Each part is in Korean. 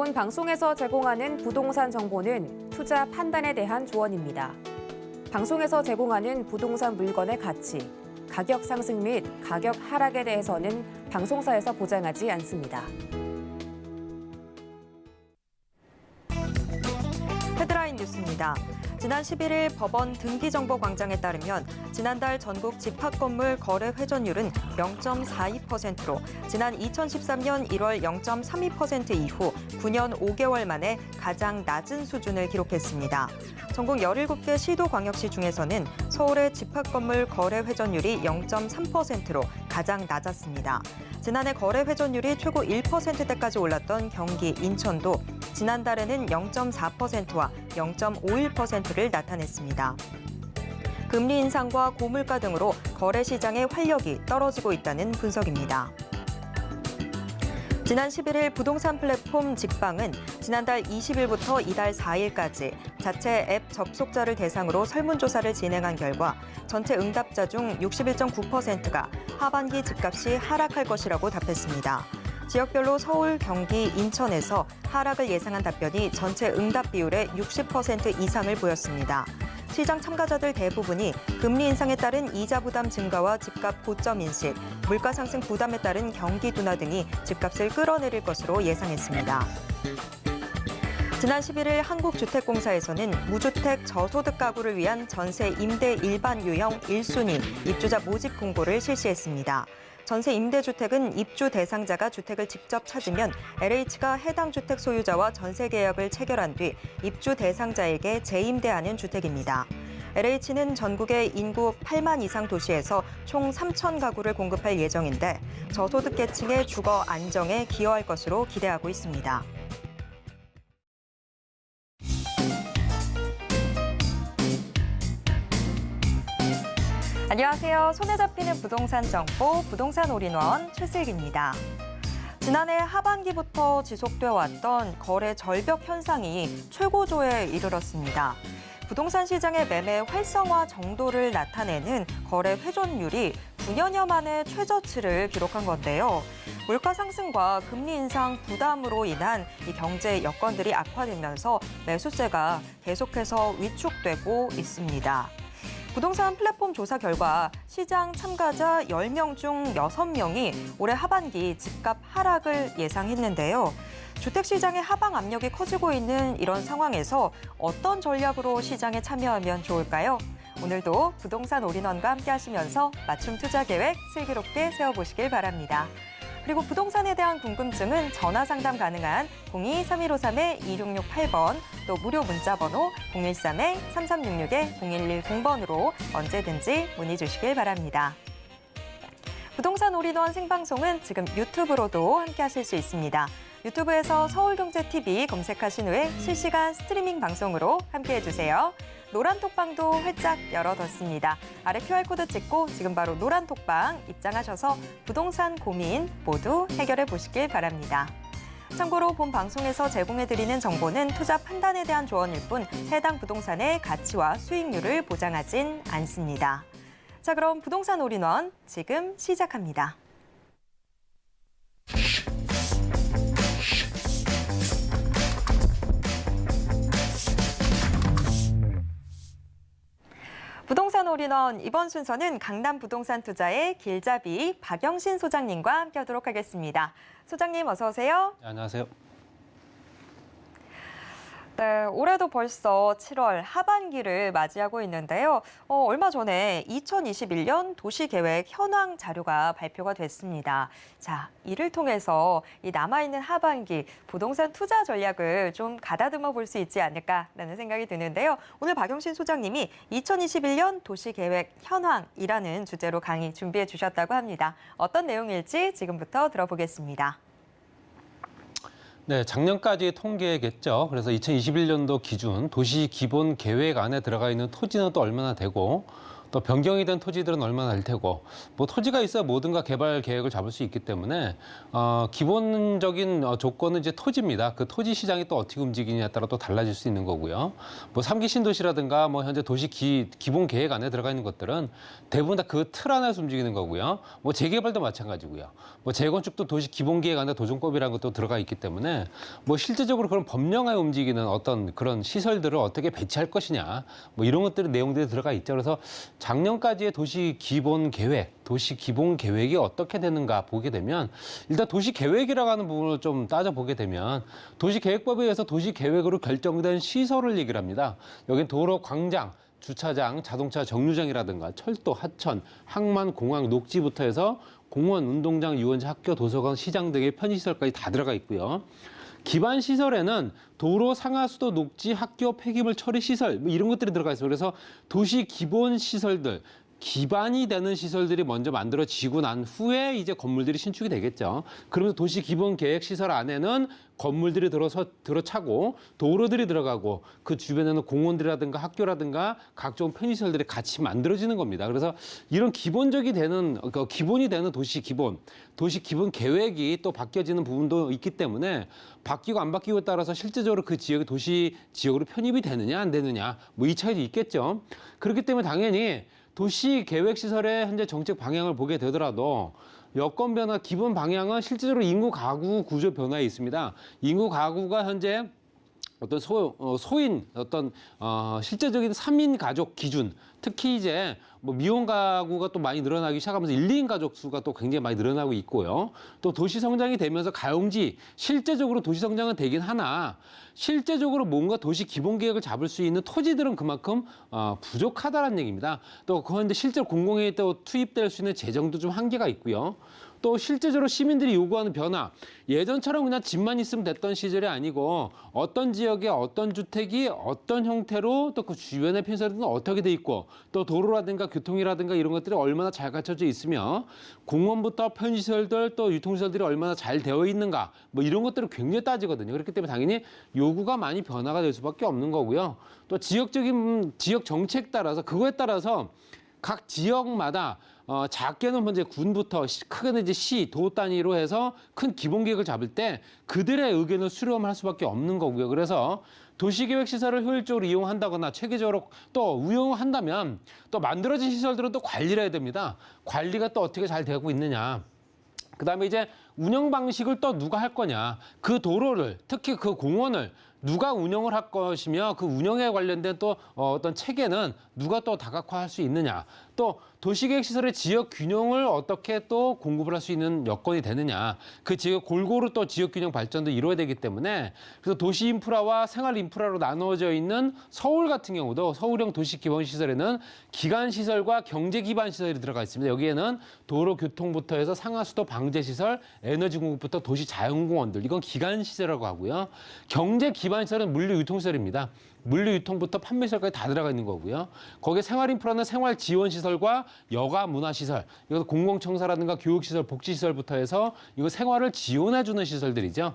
본 방송에서 제공하는 부동산 정보는 투자 판단에 대한 조언입니다. 방송에서 제공하는 부동산 물건의 가치, 가격 상승 및 가격 하락에 대해서는 방송사에서 보장하지 않습니다. 헤드라인 뉴스입니다. 지난 11일 법원 등기정보광장에 따르면 지난달 전국 집합건물 거래 회전율은 0.42%로 지난 2013년 1월 0.32% 이후 9년 5개월 만에 가장 낮은 수준을 기록했습니다. 전국 17개 시도광역시 중에서는 서울의 집합건물 거래 회전율이 0.3%로 가장 낮았습니다. 지난해 거래 회전율이 최고 1%대까지 올랐던 경기, 인천도 지난달에는 0.4%와 0.51%를 나타냈습니다. 금리 인상과 고물가 등으로 거래 시장의 활력이 떨어지고 있다는 분석입니다. 지난 11일 부동산 플랫폼 직방은 지난달 20일부터 이달 4일까지 자체 앱 접속자를 대상으로 설문조사를 진행한 결과 전체 응답자 중 61.9%가 하반기 집값이 하락할 것이라고 답했습니다. 지역별로 서울, 경기, 인천에서 하락을 예상한 답변이 전체 응답 비율의 60% 이상을 보였습니다. 시장 참가자들 대부분이 금리 인상에 따른 이자 부담 증가와 집값 고점 인식, 물가 상승 부담에 따른 경기 둔화 등이 집값을 끌어내릴 것으로 예상했습니다. 지난 11일 한국주택공사에서는 무주택 저소득 가구를 위한 전세 임대 일반 유형 1순위 입주자 모집 공고를 실시했습니다. 전세 임대주택은 입주 대상자가 주택을 직접 찾으면 LH가 해당 주택 소유자와 전세 계약을 체결한 뒤 입주 대상자에게 재임대하는 주택입니다. LH는 전국의 인구 8만 이상 도시에서 총 3천 가구를 공급할 예정인데 저소득 계층의 주거 안정에 기여할 것으로 기대하고 있습니다. 안녕하세요. 손에 잡히는 부동산 정보, 부동산 올인원 최슬기입니다. 지난해 하반기부터 지속되어 왔던 거래 절벽 현상이 최고조에 이르렀습니다. 부동산 시장의 매매 활성화 정도를 나타내는 거래 회전율이 9년여 만에 최저치를 기록한 건데요. 물가 상승과 금리 인상 부담으로 인한 이 경제 여건들이 악화되면서 매수세가 계속해서 위축되고 있습니다. 부동산 플랫폼 조사 결과 시장 참가자 10명 중 6명이 올해 하반기 집값 하락을 예상했는데요. 주택시장의 하방 압력이 커지고 있는 이런 상황에서 어떤 전략으로 시장에 참여하면 좋을까요? 오늘도 부동산 올인원과 함께 하시면서 맞춤 투자 계획 슬기롭게 세워보시길 바랍니다. 그리고 부동산에 대한 궁금증은 전화 상담 가능한 02-3153-2668번 또 무료 문자 번호 013-3366-0110번으로 언제든지 문의 주시길 바랍니다. 부동산 올인원 생방송은 지금 유튜브로도 함께 하실 수 있습니다. 유튜브에서 서울경제TV 검색하신 후에 실시간 스트리밍 방송으로 함께해 주세요. 노란 톡방도 활짝 열어뒀습니다. 아래 QR코드 찍고 지금 바로 노란 톡방 입장하셔서 부동산 고민 모두 해결해 보시길 바랍니다. 참고로 본 방송에서 제공해드리는 정보는 투자 판단에 대한 조언일 뿐 해당 부동산의 가치와 수익률을 보장하진 않습니다. 자, 그럼 부동산 올인원 지금 시작합니다. 부동산 올인원 이번 순서는 강남 부동산 투자의 길잡이 박영신 소장님과 함께하도록 하겠습니다. 소장님 어서 오세요. 네, 안녕하세요. 네, 올해도 벌써 7월 하반기를 맞이하고 있는데요. 얼마 전에 2021년 도시계획 현황 자료가 발표가 됐습니다. 자, 이를 통해서 이 남아있는 하반기 부동산 투자 전략을 좀 가다듬어 볼 수 있지 않을까라는 생각이 드는데요. 오늘 박영신 소장님이 2021년 도시계획 현황이라는 주제로 강의 준비해 주셨다고 합니다. 어떤 내용일지 지금부터 들어보겠습니다. 네, 작년까지 통계겠죠. 그래서 2021년도 기준 도시 기본 계획 안에 들어가 있는 토지는 또 얼마나 되고 또 변경이 된 토지들은 얼마나 될 테고 뭐 토지가 있어야 뭐든가 개발 계획을 잡을 수 있기 때문에 기본적인 조건은 이제 토지입니다. 그 토지 시장이 또 어떻게 움직이냐에 따라 또 달라질 수 있는 거고요. 뭐 3기 신도시라든가 뭐 현재 도시 기본 계획 안에 들어가 있는 것들은 대부분 다 그 틀 안에서 움직이는 거고요. 뭐 재개발도 마찬가지고요. 뭐 재건축도 도시 기본 계획 안에 도정법이라는 것도 들어가 있기 때문에 뭐 실제적으로 그런 법령에 움직이는 어떤 그런 시설들을 어떻게 배치할 것이냐 뭐 이런 것들이 내용들이 들어가 있죠. 그래서 작년까지의 도시 기본 계획이 어떻게 되는가 보게 되면 일단 도시 계획이라고 하는 부분을 좀 따져보게 되면 도시계획법에 의해서 도시 계획으로 결정된 시설을 얘기를 합니다. 여긴 도로, 광장, 주차장, 자동차 정류장이라든가 철도, 하천, 항만, 공항, 녹지부터 해서 공원, 운동장, 유원지, 학교, 도서관, 시장 등의 편의시설까지 다 들어가 있고요. 기반 시설에는 도로, 상하수도, 녹지, 학교, 폐기물 처리 시설 뭐 이런 것들이 들어가 있어요. 그래서 도시 기본 시설들, 기반이 되는 시설들이 먼저 만들어지고 난 후에 이제 건물들이 신축이 되겠죠. 그러면서 도시 기본 계획 시설 안에는 건물들이 들어차고 도로들이 들어가고 그 주변에는 공원들이라든가 학교라든가 각종 편의시설들이 같이 만들어지는 겁니다. 그래서 이런 기본이 되는 도시 기본 계획이 또 바뀌어지는 부분도 있기 때문에 바뀌고 안 바뀌고에 따라서 실제적으로 그 지역이 도시 지역으로 편입이 되느냐 안 되느냐 뭐 이 차이도 있겠죠. 그렇기 때문에 당연히 도시 계획 시설의 현재 정책 방향을 보게 되더라도 여건 변화 기본 방향은 실제적으로 인구 가구 구조 변화에 있습니다. 인구 가구가 현재 어떤 소인 어떤 실제적인 3인 가족 기준 특히 이제 뭐 미혼 가구가 또 많이 늘어나기 시작하면서 1, 2인 가족 수가 또 굉장히 많이 늘어나고 있고요. 또 도시 성장이 되면서 가용지 실제적으로 도시 성장은 되긴 하나 실제적으로 뭔가 도시 기본 계획을 잡을 수 있는 토지들은 그만큼 부족하다는 얘기입니다. 또 그런데 실제로 공공에 또 투입될 수 있는 재정도 좀 한계가 있고요. 또 실제적으로 시민들이 요구하는 변화, 예전처럼 그냥 집만 있으면 됐던 시절이 아니고 어떤 지역에 어떤 주택이 어떤 형태로 또 그 주변의 편의시설은 어떻게 돼 있고 또 도로라든가 교통이라든가 이런 것들이 얼마나 잘 갖춰져 있으며 공원부터 편의시설들 또 유통시설들이 얼마나 잘 되어 있는가 뭐 이런 것들을 굉장히 따지거든요. 그렇기 때문에 당연히 요구가 많이 변화가 될 수밖에 없는 거고요. 또 지역적인 지역 정책 따라서 그거에 따라서 각 지역마다 작게는 먼저 군부터 크게는 이제 시, 도 단위로 해서 큰 기본 계획을 잡을 때 그들의 의견을 수렴할 수밖에 없는 거고요. 그래서 도시계획 시설을 효율적으로 이용한다거나 체계적으로 또 운영한다면 또 만들어진 시설들은 또 관리를 해야 됩니다. 관리가 또 어떻게 잘 되고 있느냐. 그다음에 이제 운영 방식을 또 누가 할 거냐. 그 도로를 특히 그 공원을 누가 운영을 할 것이며 그 운영에 관련된 또 어떤 체계는 누가 또 다각화할 수 있느냐. 또 도시계획 시설의 지역 균형을 어떻게 또 공급을 할 수 있는 여건이 되느냐. 그 지역 골고루 또 지역 균형 발전도 이루어야 되기 때문에 그래서 도시 인프라와 생활 인프라로 나누어져 있는 서울 같은 경우도 서울형 도시 기본 시설에는 기간 시설과 경제 기반 시설이 들어가 있습니다. 여기에는 도로 교통부터 해서 상하수도 방제 시설, 에너지 공급부터 도시 자연공원들 이건 기간 시설이라고 하고요. 경제 기반 시설은 물류 유통 시설입니다. 물류 유통부터 판매 시설까지 다 들어가 있는 거고요. 거기에 생활 인프라는 생활 지원 시설과 여가 문화 시설, 이거 공공청사라든가 교육 시설, 복지 시설부터 해서 이거 생활을 지원해 주는 시설들이죠.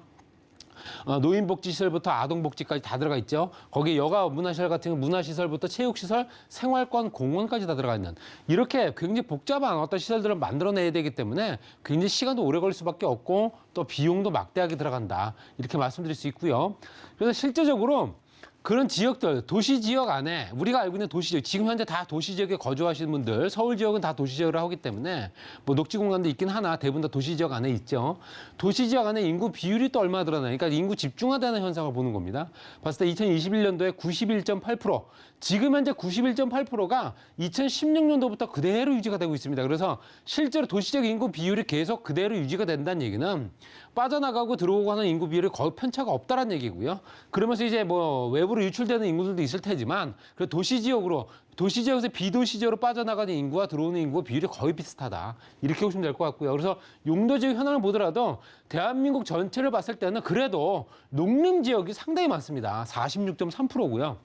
노인복지시설부터 아동복지까지 다 들어가 있죠. 거기에 여가 문화시설 같은 문화시설부터 체육시설, 생활권, 공원까지 다 들어가 있는 이렇게 굉장히 복잡한 어떤 시설들을 만들어내야 되기 때문에 굉장히 시간도 오래 걸릴 수밖에 없고 또 비용도 막대하게 들어간다. 이렇게 말씀드릴 수 있고요. 그래서 실제적으로 그런 지역들, 도시 지역 안에 우리가 알고 있는 도시 지역, 지금 현재 다 도시 지역에 거주하시는 분들, 서울 지역은 다 도시 지역으로 하기 때문에 뭐 녹지 공간도 있긴 하나 대부분 다 도시 지역 안에 있죠. 도시 지역 안에 인구 비율이 또 얼마나 드러나요? 그러니까 인구 집중화되는 현상을 보는 겁니다. 봤을 때 2021년도에 91.8%, 지금 현재 91.8%가 2016년도부터 그대로 유지가 되고 있습니다. 그래서 실제로 도시적 인구 비율이 계속 그대로 유지가 된다는 얘기는 빠져나가고 들어오고 하는 인구 비율이 거의 편차가 없다는 얘기고요. 그러면서 이제 뭐 외부로 유출되는 인구들도 있을 테지만 그 도시지역에서 비도시 지역으로 빠져나가는 인구와 들어오는 인구 비율이 거의 비슷하다. 이렇게 보시면 될 것 같고요. 그래서 용도지역 현황을 보더라도 대한민국 전체를 봤을 때는 그래도 농림지역이 상당히 많습니다. 46.3%고요.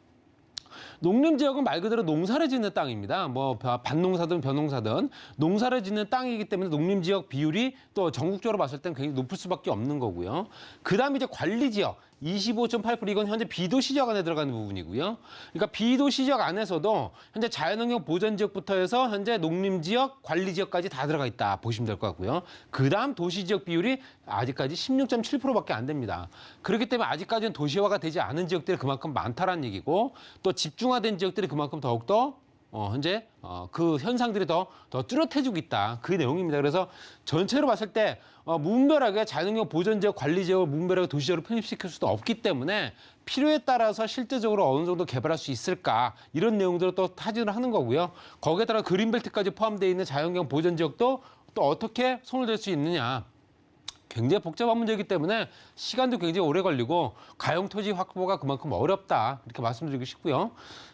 농림지역은 말 그대로 농사를 짓는 땅입니다. 뭐 밭농사든 벼농사든 농사를 짓는 땅이기 때문에 농림지역 비율이 또 전국적으로 봤을 때는 굉장히 높을 수밖에 없는 거고요. 그다음에 이제 관리지역, 25.8% 이건 현재 비도시 지역 안에 들어가는 부분이고요. 그러니까 비도시 지역 안에서도 현재 자연환경 보전 지역부터 해서 현재 농림 지역, 관리 지역까지 다 들어가 있다 보시면 될 것 같고요. 그다음 도시 지역 비율이 아직까지 16.7%밖에 안 됩니다. 그렇기 때문에 아직까지는 도시화가 되지 않은 지역들이 그만큼 많다라는 얘기고 또 집중화된 지역들이 그만큼 더욱더 현재 그 현상들이 더 뚜렷해지고 있다. 그 내용입니다. 그래서 전체로 봤을 때 무분별하게 자연환경 보전지역, 관리지역을 무분별하게 도시지역으로 편입시킬 수도 없기 때문에 필요에 따라서 실제적으로 어느 정도 개발할 수 있을까 이런 내용들을 또 타진을 하는 거고요. 거기에 따라 그린벨트까지 포함되어 있는 자연환경 보전지역도 또 어떻게 손을 댈 수 있느냐. 굉장히 복잡한 문제이기 때문에 시간도 굉장히 오래 걸리고 가용 토지 확보가 그만큼 어렵다 이렇게 말씀드리고 싶고요.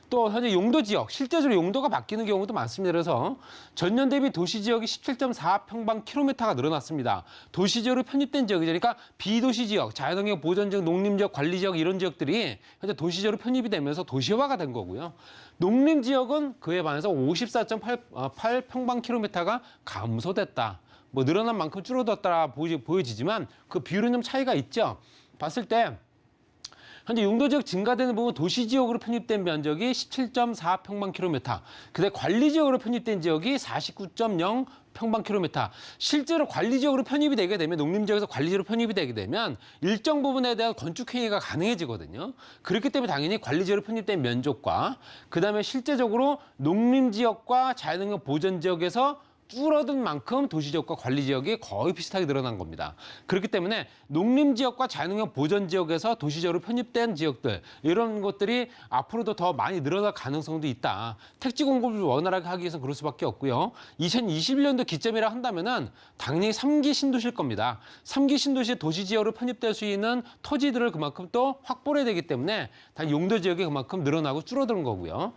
또 현재 용도 지역, 실제적으로 용도가 바뀌는 경우도 많습니다. 그래서 전년 대비 도시 지역이 17.4평방킬로미터가 늘어났습니다. 도시 지역으로 편입된 지역이죠. 그러니까 비도시 지역, 자연환경 보전 지역, 농림 지역, 관리 지역 이런 지역들이 현재 도시 지역으로 편입이 되면서 도시화가 된 거고요. 농림 지역은 그에 반해서 54.8평방킬로미터가 감소됐다. 뭐 늘어난 만큼 줄어들었다 보여지지만 그 비율은 좀 차이가 있죠. 봤을 때 현재 용도지역 증가되는 부분 도시지역으로 편입된 면적이 17.4평방킬로미터. 근데 관리지역으로 편입된 지역이 49.0평방킬로미터. 실제로 관리지역으로 편입이 되게 되면 농림지역에서 관리지역으로 편입이 되게 되면 일정 부분에 대한 건축행위가 가능해지거든요. 그렇기 때문에 당연히 관리지역으로 편입된 면적과 그다음에 실제적으로 농림지역과 자연환경 보전지역에서 줄어든 만큼 도시지역과 관리지역이 거의 비슷하게 늘어난 겁니다. 그렇기 때문에 농림지역과 자연환경 보전지역에서 도시지역으로 편입된 지역들 이런 것들이 앞으로도 더 많이 늘어날 가능성도 있다. 택지 공급을 원활하게 하기 위해서 그럴 수밖에 없고요. 2021년도 기점이라 한다면은 당연히 3기 신도시일 겁니다. 3기 신도시 도시지역으로 편입될 수 있는 토지들을 그만큼 또 확보를 해야 되기 때문에 다 용도지역이 그만큼 늘어나고 줄어드는 거고요.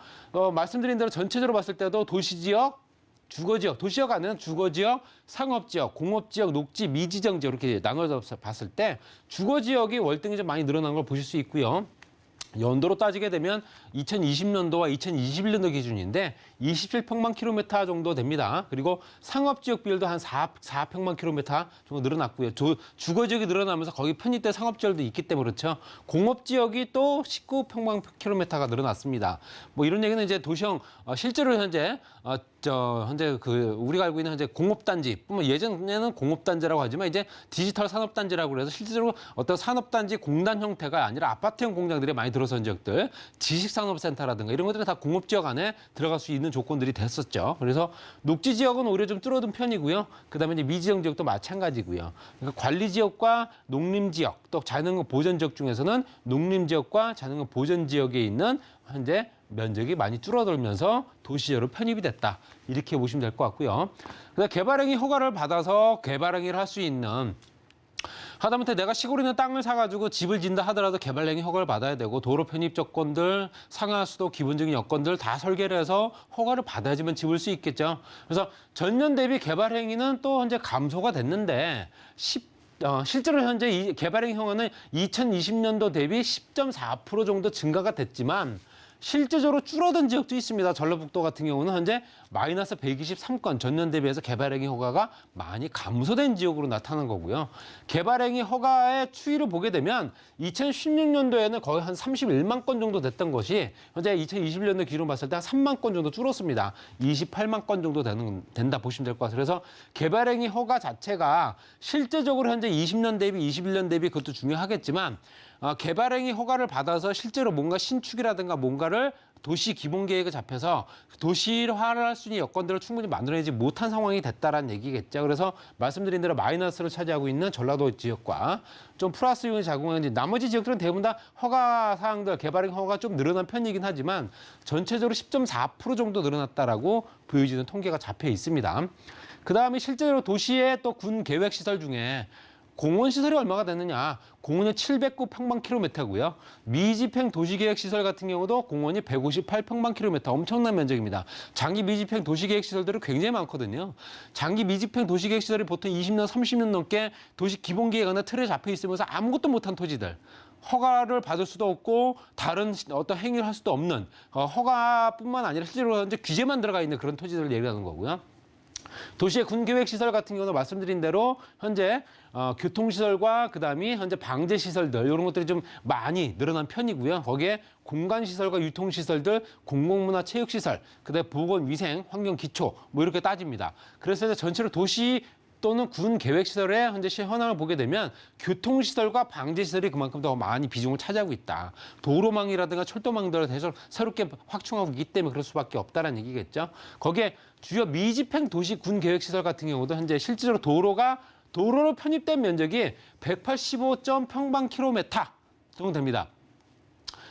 말씀드린 대로 전체적으로 봤을 때도 도시지역 주거지역, 도시지역 안에는 주거지역, 상업지역, 공업지역, 녹지, 미지정지역 이렇게 나눠서 봤을 때 주거지역이 월등히 좀 많이 늘어난 걸 보실 수 있고요. 연도로 따지게 되면 2020년도와 2021년도 기준인데 27평방킬로미터 정도 됩니다. 그리고 상업지역 비율도 한 4평방킬로미터 정도 늘어났고요. 주거지역이 늘어나면서 거기 편입된 상업지역도 있기 때문에 그렇죠. 공업지역이 또 19평방킬로미터가 늘어났습니다. 뭐 이런 얘기는 이제 도시형 실제로 현재 현재 우리가 알고 있는 현재 공업단지, 예전에는 공업단지라고 하지만 이제 디지털 산업단지라고 그래서 실제로 어떤 산업단지 공단 형태가 아니라 아파트형 공장들이 많이 들어선 지역들, 지식산업센터라든가 이런 것들이 다 공업지역 안에 들어갈 수 있는 조건들이 됐었죠. 그래서 녹지 지역은 오히려 좀 줄어든 편이고요. 그다음에 이제 미지정 지역도 마찬가지고요. 그러니까 관리 지역과 농림 지역, 또 자연환경 보전 지역 중에서는 농림 지역과 자연환경 보전 지역에 있는 현재 면적이 많이 줄어들면서 도시지역으로 편입이 됐다. 이렇게 보시면 될 것 같고요. 그다음 개발행위 허가를 받아서 개발행위를 할 수 있는 하다못해 내가 시골에 있는 땅을 사가지고 집을 짓는다 하더라도 개발행위 허가를 받아야 되고 도로 편입 조건들, 상하수도 기본적인 여건들 다 설계를 해서 허가를 받아야지만 집을 수 있겠죠. 그래서 전년 대비 개발행위는 또 현재 감소가 됐는데 실제로 현재 이 개발행위 허가는 2020년도 대비 10.4% 정도 증가가 됐지만 실제적으로 줄어든 지역도 있습니다. 전라북도 같은 경우는 현재 마이너스 123건 전년 대비해서 개발행위 허가가 많이 감소된 지역으로 나타난 거고요. 개발행위 허가의 추이를 보게 되면 2016년도에는 거의 한 31만 건 정도 됐던 것이 현재 2021년도 기준 봤을 때 한 3만 건 정도 줄었습니다. 28만 건 정도 된다 보시면 될 것 같아요. 그래서 개발행위 허가 자체가 실제적으로 현재 20년 대비, 21년 대비 그것도 중요하겠지만 개발행위 허가를 받아서 실제로 뭔가 신축이라든가 뭔가를 도시 기본계획을 잡혀서 도시화를 할 수 있는 여건들을 충분히 만들어내지 못한 상황이 됐다라는 얘기겠죠. 그래서 말씀드린 대로 마이너스를 차지하고 있는 전라도 지역과 좀 플러스 요인을 작용하는 나머지 지역들은 대부분 다 허가 사항들, 개발행위 허가가 좀 늘어난 편이긴 하지만 전체적으로 10.4% 정도 늘어났다라고 보여지는 통계가 잡혀 있습니다. 그다음에 실제로 도시의 또 군 계획 시설 중에 공원 시설이 얼마가 되느냐? 공원이 709평방킬로미터고요. 미집행 도시계획 시설 같은 경우도 공원이 158평방킬로미터, 엄청난 면적입니다. 장기 미집행 도시계획 시설들이 굉장히 많거든요. 장기 미집행 도시계획 시설이 보통 20년, 30년 넘게 도시 기본계획 안에 틀에 잡혀 있으면서 아무것도 못한 토지들. 허가를 받을 수도 없고 다른 어떤 행위를 할 수도 없는 허가뿐만 아니라 실제로 현재 규제만 들어가 있는 그런 토지들을 얘기하는 거고요. 도시의 군계획시설 같은 경우는 말씀드린 대로 현재 교통시설과 그다음에 현재 방제시설들 이런 것들이 좀 많이 늘어난 편이고요. 거기에 공간시설과 유통시설들, 공공문화 체육시설, 그다음에 보건위생, 환경기초 뭐 이렇게 따집니다. 그래서 이제 전체로 도시 또는 군 계획시설의 현재 현황을 보게 되면 교통시설과 방제시설이 그만큼 더 많이 비중을 차지하고 있다. 도로망이라든가 철도망들을 대해서 새롭게 확충하고 있기 때문에 그럴 수밖에 없다는 얘기겠죠. 거기에 주요 미집행 도시 군 계획시설 같은 경우도 현재 실질적으로 도로로 편입된 면적이 185. 평방킬로미터 정도 됩니다.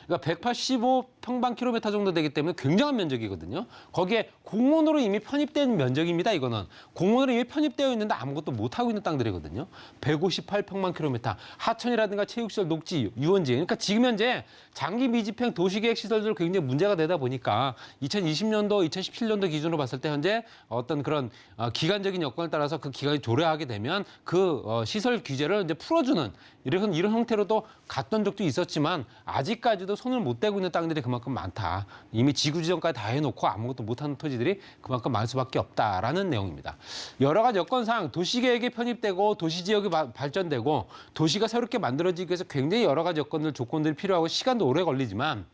그러니까 185평방킬로미터 정도 되기 때문에 굉장한 면적이거든요. 거기에 공원으로 이미 편입된 면적입니다. 이거는 공원으로 이미 편입되어 있는데 아무것도 못하고 있는 땅들이거든요. 158평방킬로미터. 하천이라든가 체육시설, 녹지, 유원지. 그러니까 지금 현재 장기 미집행 도시계획 시설들 굉장히 문제가 되다 보니까 2020년도, 2017년도 기준으로 봤을 때 현재 어떤 그런 기간적인 여건을 따라서 그 기간이 조례하게 되면 그 시설 규제를 이제 풀어주는 이런 형태로도 갔던 적도 있었지만 아직까지도 손을 못 대고 있는 땅들이 그만큼 많다. 이미 지구 지정까지 다 해놓고 아무것도 못하는 토지들이 그만큼 많을 수밖에 없다라는 내용입니다. 여러 가지 여건상 도시계획이 편입되고 도시지역이 발전되고 도시가 새롭게 만들어지기 위해서 굉장히 여러 가지 조건들이 필요하고 시간도 오래 걸리지만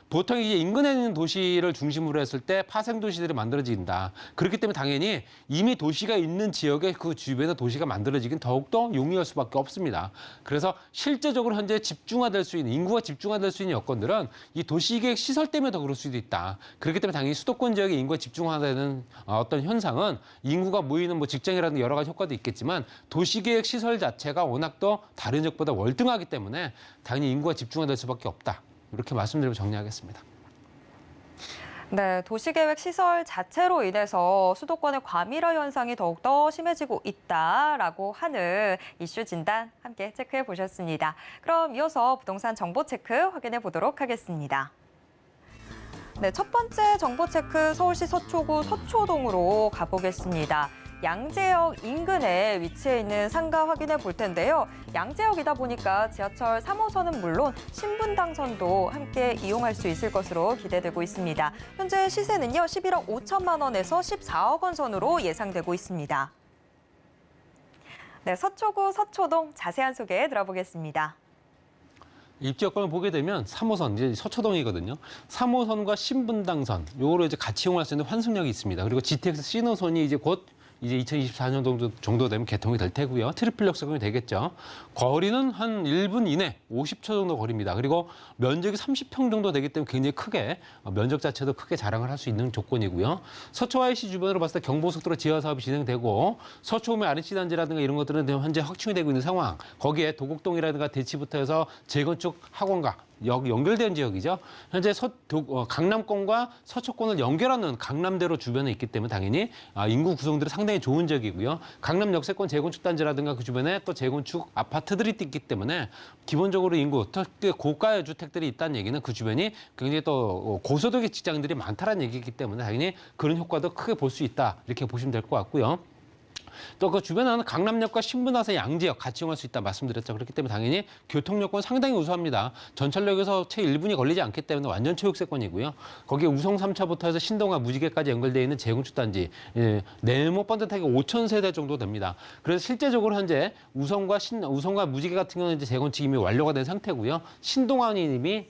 보통 이제 인근에 있는 도시를 중심으로 했을 때 파생 도시들이 만들어진다. 그렇기 때문에 당연히 이미 도시가 있는 지역에 그 주변에 도시가 만들어지긴 더욱더 용이할 수밖에 없습니다. 그래서 실제적으로 현재 인구가 집중화될 수 있는 여건들은 이 도시계획 시설 때문에 더 그럴 수도 있다. 그렇기 때문에 당연히 수도권 지역에 인구가 집중화되는 어떤 현상은 인구가 모이는 뭐 직장이라든가 여러 가지 효과도 있겠지만 도시계획 시설 자체가 워낙 더 다른 지역보다 월등하기 때문에 당연히 인구가 집중화될 수밖에 없다. 이렇게 말씀드리고 정리하겠습니다. 네, 도시계획 시설 자체로 인해서 수도권의 과밀화 현상이 더욱더 심해지고 있다라고 하는 이슈 진단 함께 체크해 보셨습니다. 그럼 이어서 부동산 정보 체크 확인해 보도록 하겠습니다. 네, 첫 번째 정보 체크 서울시 서초구 서초동으로 가보겠습니다. 양재역 인근에 위치해 있는 상가 확인해 볼 텐데요. 양재역이다 보니까 지하철 3호선은 물론 신분당선도 함께 이용할 수 있을 것으로 기대되고 있습니다. 현재 시세는요, 11억 5천만 원에서 14억 원 선으로 예상되고 있습니다. 네, 서초구 서초동 자세한 소개 들어보겠습니다. 입지 여건을 보게 되면 3호선, 이제 서초동이거든요. 3호선과 신분당선, 요거로 이제 같이 이용할 수 있는 환승역이 있습니다. 그리고 GTX 신호선이 이제 곧 2024년 정도 되면 개통이 될 테고요. 트리플 역세권이 되겠죠. 거리는 한 1분 이내 50초 정도 거리입니다. 그리고 면적이 30평 정도 되기 때문에 굉장히 크게 면적 자체도 크게 자랑을 할 수 있는 조건이고요. 서초 IC 주변으로 봤을 때 경부고속도로 지하 사업이 진행되고 서초구의 RNC 단지라든가 이런 것들은 현재 확충이 되고 있는 상황. 거기에 도곡동이라든가 대치부터 해서 재건축 학원가 연결된 지역이죠. 현재 강남권과 서초권을 연결하는 강남대로 주변에 있기 때문에 당연히 인구 구성들이 상당히 좋은 지역이고요. 강남 역세권 재건축 단지라든가 그 주변에 또 재건축 아파트들이 있기 때문에 기본적으로 인구, 특히 고가의 주택들이 있다는 얘기는 그 주변이 굉장히 또 고소득의 직장들이 많다는 얘기이기 때문에 당연히 그런 효과도 크게 볼 수 있다. 이렇게 보시면 될 것 같고요. 또 그 주변에는 강남역과 신분당선 양재역 같이 이용할 수 있다 말씀드렸죠. 그렇기 때문에 당연히 교통요건 상당히 우수합니다. 전철역에서 채 1분이 걸리지 않기 때문에 완전 초역세권이고요. 거기에 우성 3차부터 해서 신동아 무지개까지 연결되어 있는 재건축 단지, 네모 번듯하게 5천 세대 정도 됩니다. 그래서 실제적으로 현재 우성과 무지개 같은 경우는 이제 재건축이 이미 완료가 된 상태고요. 신동아는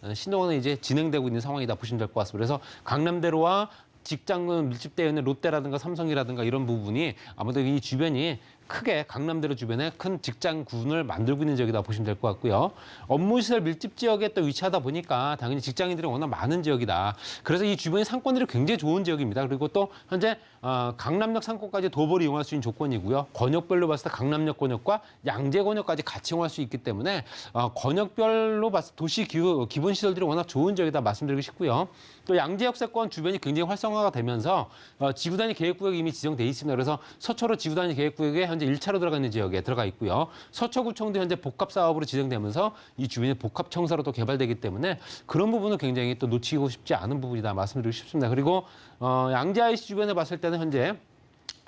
이제 진행되고 있는 상황이다 보시면 될 것 같습니다. 그래서 강남대로와 직장은 밀집되어 있는 롯데라든가 삼성이라든가 이런 부분이 아무래도 이 주변이 크게 강남대로 주변에 큰 직장군을 만들고 있는 지역이다 보시면 될 것 같고요. 업무시설 밀집 지역에 또 위치하다 보니까 당연히 직장인들이 워낙 많은 지역이다. 그래서 이 주변의 상권들이 굉장히 좋은 지역입니다. 그리고 또 현재 강남역 상권까지 도보를 이용할 수 있는 조건이고요. 권역별로 봤을 때 강남역 권역과 양재 권역까지 같이 이용할 수 있기 때문에 권역별로 봤을 때 도시 기본 시설들이 워낙 좋은 지역이다 말씀드리고 싶고요. 또 양재 역세권 주변이 굉장히 활성화가 되면서 지구단위 계획구역이 이미 지정돼 있습니다. 그래서 서초로 지구단위 계획구역에 현재 1차로 들어가 있는 지역에 들어가 있고요. 서초구청도 현재 복합 사업으로 진행되면서 이 주변이 복합 청사로 또 개발되기 때문에 그런 부분은 굉장히 또 놓치고 싶지 않은 부분이다 말씀드리고 싶습니다. 그리고 양재 IC 주변에 봤을 때는 현재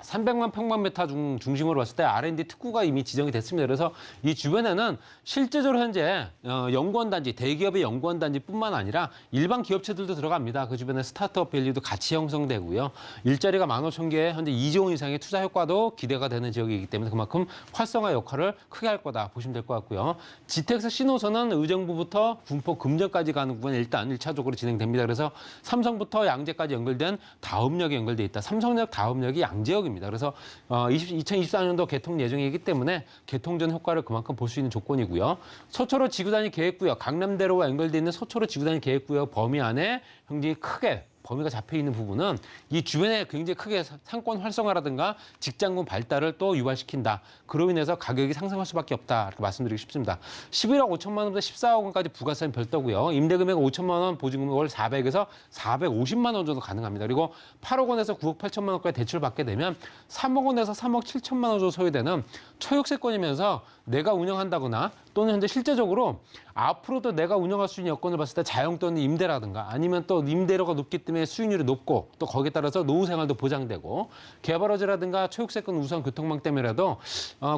300만 평방미터 중심으로 봤을 때 R&D 특구가 이미 지정이 됐습니다. 그래서 이 주변에는 실제적으로 현재 연구원 단지, 대기업의 연구원 단지뿐만 아니라 일반 기업체들도 들어갑니다. 그 주변에 스타트업 밸류도 같이 형성되고요. 일자리가 15,000개, 현재 2조 원 이상의 투자 효과도 기대가 되는 지역이기 때문에 그만큼 활성화 역할을 크게 할 거다 보시면 될 것 같고요. GTX 신호선은 의정부부터 군포 금정까지 가는 부분이 일단 1차적으로 진행됩니다. 그래서 삼성부터 양재까지 연결된 다음역이 연결돼 있다. 삼성역 다음역이 양재역입니다. 그래서 2024년도 개통 예정이기 때문에 개통 전 효과를 그만큼 볼 수 있는 조건이고요. 서초로 지구단위 계획구역, 강남대로와 연결돼 있는 서초로 지구단위 계획구역 범위 안에 굉장히 크게 범위가 잡혀 있는 부분은 이 주변에 굉장히 크게 상권 활성화라든가 직장군 발달을 또 유발시킨다. 그로 인해서 가격이 상승할 수밖에 없다. 이렇게 말씀드리고 싶습니다. 11억 5천만 원부터 14억 원까지 부가세는 별도고요. 임대금액 5천만 원, 보증금액 월 400에서 450만 원 정도 가능합니다. 그리고 8억 원에서 9억 8천만 원까지 대출을 받게 되면 3억 원에서 3억 7천만 원 정도 소요되는 초역세권이면서 내가 운영한다거나 또는 현재 실제적으로 앞으로도 내가 운영할 수 있는 여건을 봤을 때 자영 또는 임대라든가 아니면 또 임대료가 높기 때문에 수익률이 높고 또 거기에 따라서 노후 생활도 보장되고 개발허지라든가 초역세권 우선 교통망 때문에라도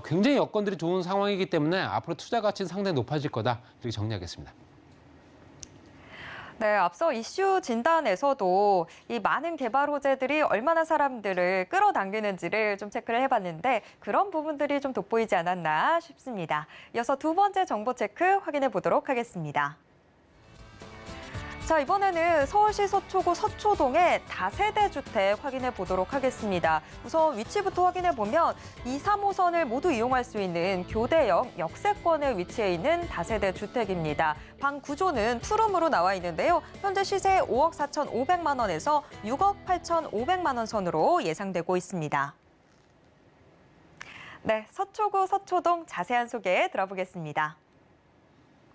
굉장히 여건들이 좋은 상황이기 때문에 앞으로 투자 가치는 상당히 높아질 거다 이렇게 정리하겠습니다. 네, 앞서 이슈 진단에서도 이 많은 개발 호재들이 얼마나 사람들을 끌어당기는지를 좀 체크를 해봤는데 그런 부분들이 좀 돋보이지 않았나 싶습니다. 이어서 두 번째 정보 체크 확인해 보도록 하겠습니다. 자, 이번에는 서울시 서초구 서초동의 다세대 주택 확인해 보도록 하겠습니다. 우선 위치부터 확인해 보면 2, 3호선을 모두 이용할 수 있는 교대역 역세권에 위치해 있는 다세대 주택입니다. 방 구조는 투룸으로 나와 있는데요. 현재 시세 5억 4,500만 원에서 6억 8,500만 원 선으로 예상되고 있습니다. 네, 서초구 서초동 자세한 소개 들어보겠습니다.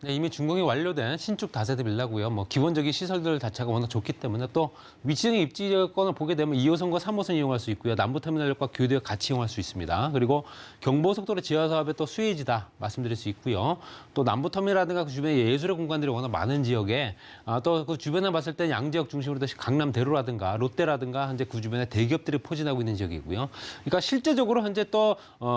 네, 이미 준공이 완료된 신축 다세대 빌라고요. 뭐 기본적인 시설들 자체가 워낙 좋기 때문에 또 위치적인 입지 여건을 보게 되면 2호선과 3호선 이용할 수 있고요. 남부터미널역과 교대역 같이 이용할 수 있습니다. 그리고 경부고속도로 지하 사업의 또 수혜지다 말씀드릴 수 있고요. 또 남부터미널이라든가 그 주변에 예술의 공간들이 워낙 많은 지역에 또 그 주변에 봤을 때 양재역 중심으로 강남대로라든가 롯데라든가 현재 그 주변에 대기업들이 포진하고 있는 지역이고요. 그러니까 실제적으로 현재 또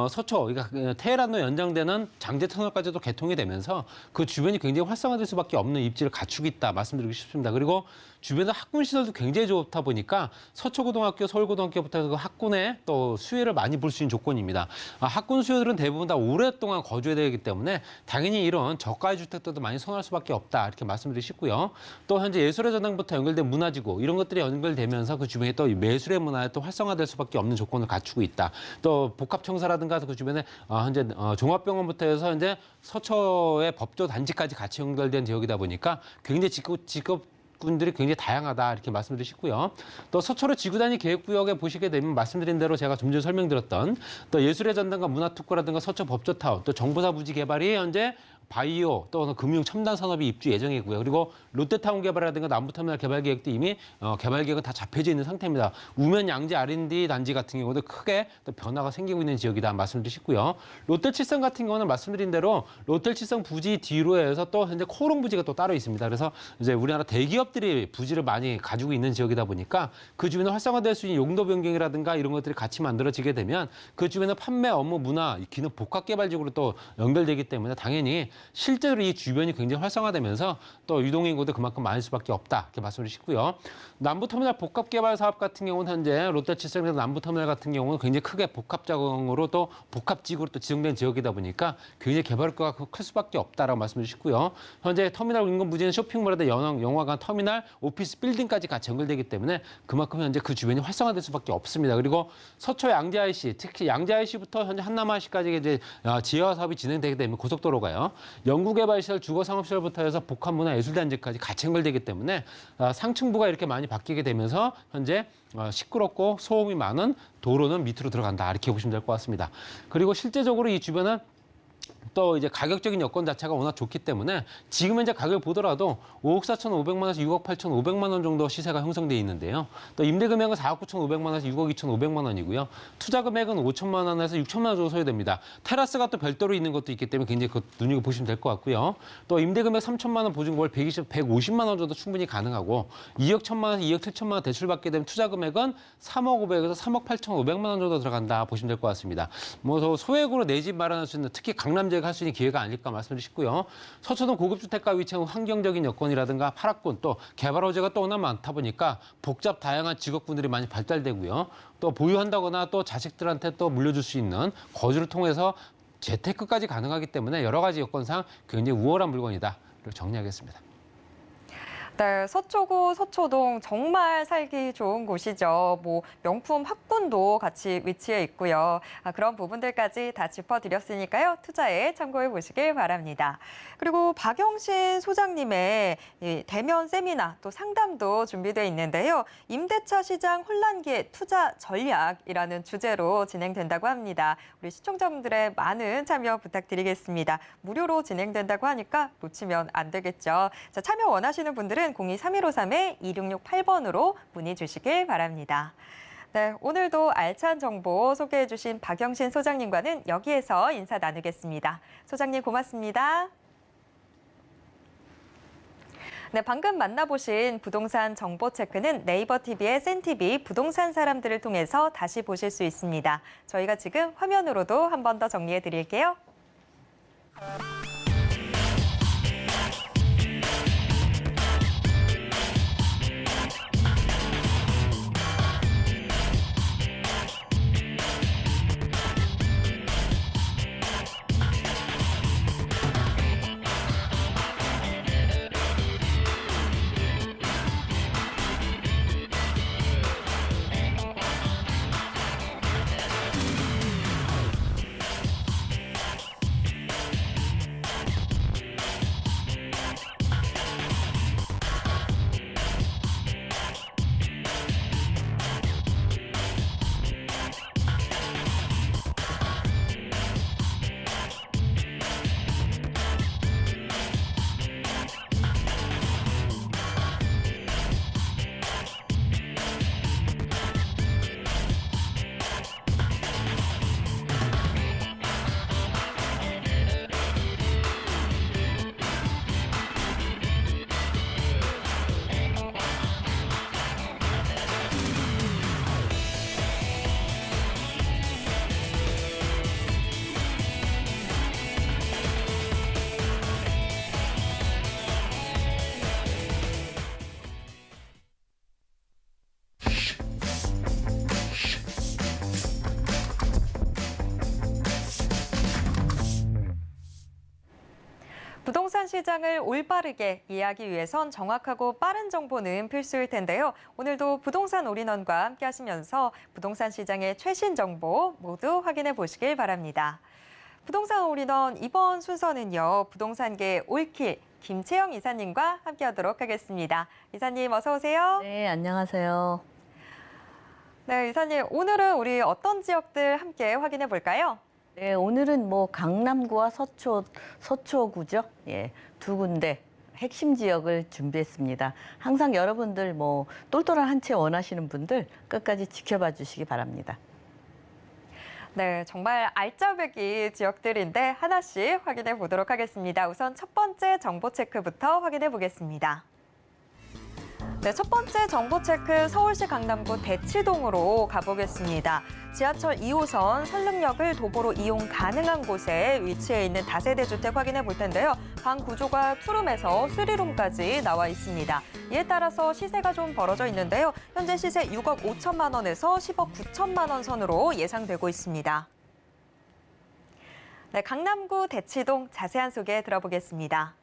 서초, 그러니까 테헤란로 연장되는 장제터널까지도 개통이 되면서 그 주변이 굉장히 활성화될 수밖에 없는 입지를 갖추고 있다 말씀드리고 싶습니다. 그리고 주변에 학군 시설도 굉장히 좋다 보니까 서초고등학교, 서울고등학교부터 해서 그 학군의 또 수혜를 많이 볼 수 있는 조건입니다. 학군 수요들은 대부분 다 오랫동안 거주해야 되기 때문에 당연히 이런 저가의 주택들도 많이 선호할 수밖에 없다 이렇게 말씀드리고 싶고요. 또 현재 예술의 전당부터 연결된 문화지구 이런 것들이 연결되면서 그 주변에 또 매술의 문화에 또 활성화될 수밖에 없는 조건을 갖추고 있다. 또 복합청사라든가 그 주변에 현재 종합병원부터 해서 현재 서초의 법조 단지까지 같이 연결된 지역이다 보니까 굉장히 직업군들이 굉장히 다양하다 이렇게 말씀드리고 싶고요. 또 서초로 지구단위 계획구역에 보시게 되면 말씀드린 대로 제가 좀 전에 설명드렸던 또 예술의 전당과 문화특구라든가 서초 법조타운 또 정보사 부지 개발이 현재 바이오 또 금융 첨단 산업이 입주 예정이고요. 그리고 롯데타운 개발이라든가 남부터미널 개발 계획도 이미 개발 계획은 다 잡혀져 있는 상태입니다. 우면 양재 R&D 단지 같은 경우도 크게 또 변화가 생기고 있는 지역이다 말씀드리고요. 롯데칠성 같은 경우는 말씀드린 대로 롯데칠성 부지 뒤로 해서 또 현재 코롱 부지가 또 따로 있습니다. 그래서 이제 우리나라 대기업들이 부지를 많이 가지고 있는 지역이다 보니까 그 주변에 활성화될 수 있는 용도 변경이라든가 이런 것들이 같이 만들어지게 되면 그 주변에 판매 업무 문화 기능 복합 개발적으로 또 연결되기 때문에 당연히 실제로 이 주변이 굉장히 활성화되면서 또 유동인구도 그만큼 많을 수밖에 없다 이렇게 말씀을 드리고요. 남부터미널 복합개발 사업 같은 경우는 현재 롯데칠성에서 남부터미널 같은 경우는 굉장히 크게 복합자금으로 또 복합지구로 또 지정된 지역이다 보니까 굉장히 개발 효과가 클 수밖에 없다라고 말씀을 드리고요. 현재 터미널 인근 부지는 쇼핑몰에다 영화관, 터미널, 오피스 빌딩까지 같이 연결되기 때문에 그만큼 현재 그 주변이 활성화될 수밖에 없습니다. 그리고 서초 양재 IC, 특히 양재 IC부터 현재 한남 IC까지 이제 지하 사업이 진행되게 되면 고속도로가요. 연구개발시설, 주거상업시설부터 해서 복합문화예술단지까지 같이 연결되기 때문에 상층부가 이렇게 많이 바뀌게 되면서 현재 시끄럽고 소음이 많은 도로는 밑으로 들어간다 이렇게 보시면 될 것 같습니다. 그리고 실제적으로 이 주변은 또 이제 가격적인 여건 자체가 워낙 좋기 때문에 지금 현재 가격을 보더라도 5억 4,500만 원에서 6억 8,500만 원 정도 시세가 형성돼 있는데요. 또 임대 금액은 4억 9,500만 원에서 6억 2,500만 원이고요. 투자 금액은 5천만 원에서 6천만 원 정도 소요됩니다. 테라스가 또 별도로 있는 것도 있기 때문에 굉장히 그 눈여겨 보시면 될 것 같고요. 또 임대 금액 3천만 원 보증금을 150만 원 정도 충분히 가능하고 2억 1천만 원에서 2억 7천만 원 대출받게 되면 투자 금액은 3억 500에서 3억 8,500만 원 정도 들어간다 보시면 될 것 같습니다. 뭐 소액으로 내 집 마련할 수 있는 특히 강남 지역 할 수 있는 기회가 아닐까 말씀을 드리고요. 서초동 고급주택가 위치는 환경적인 여건이라든가 파락군 또 개발 호재가 또 워낙 많다 보니까 복잡 다양한 직업군들이 많이 발달되고요. 또 보유한다거나 또 자식들한테 또 물려줄 수 있는 거주를 통해서 재테크까지 가능하기 때문에 여러 가지 여건상 굉장히 우월한 물건이다. 이렇게 정리하겠습니다. 네, 서초구, 서초동 정말 살기 좋은 곳이죠. 뭐 명품 학군도 같이 위치해 있고요. 그런 부분들까지 다 짚어드렸으니까요. 투자에 참고해 보시길 바랍니다. 그리고 박영신 소장님의 이 대면 세미나 또 상담도 준비되어 있는데요. 임대차 시장 혼란기의 투자 전략이라는 주제로 진행된다고 합니다. 우리 시청자분들의 많은 참여 부탁드리겠습니다. 무료로 진행된다고 하니까 놓치면 안 되겠죠. 자, 참여 원하시는 분들은 02-3153-2668번으로 문의 주시길 바랍니다. 네, 오늘도 알찬 정보 소개해 주신 박영신 소장님과는 여기에서 인사 나누겠습니다. 소장님 고맙습니다. 네, 방금 만나보신 부동산 정보 체크는 네이버 TV의 센TV 부동산 사람들을 통해서 다시 보실 수 있습니다. 저희가 지금 화면으로도 한 번 더 정리해 드릴게요. 부동산 시장을 올바르게 이해하기 위해선 정확하고 빠른 정보는 필수일 텐데요. 오늘도 부동산 올인원과 함께 하시면서 부동산 시장의 최신 정보 모두 확인해 보시길 바랍니다. 부동산 올인원 이번 순서는요. 부동산계 올킬 김채영 이사님과 함께 하도록 하겠습니다. 이사님 어서 오세요. 네, 안녕하세요. 네, 이사님 오늘은 우리 어떤 지역들 함께 확인해 볼까요? 네, 오늘은 뭐 강남구와 서초구죠. 예, 두 군데 핵심 지역을 준비했습니다. 항상 여러분들 뭐 똘똘한 한 채 원하시는 분들 끝까지 지켜봐 주시기 바랍니다. 네, 정말 알짜배기 지역들인데 하나씩 확인해 보도록 하겠습니다. 우선 첫 번째 정보 체크부터 확인해 보겠습니다. 네, 첫 번째 정보 체크 서울시 강남구 대치동으로 가보겠습니다. 지하철 2호선 설릉역을 도보로 이용 가능한 곳에 위치해 있는 다세대 주택 확인해 볼 텐데요. 방 구조가 투룸에서 쓰리룸까지 나와 있습니다. 이에 따라서 시세가 좀 벌어져 있는데요. 현재 시세 6억 5천만 원에서 10억 9천만 원 선으로 예상되고 있습니다. 네, 강남구 대치동 자세한 소개 들어보겠습니다.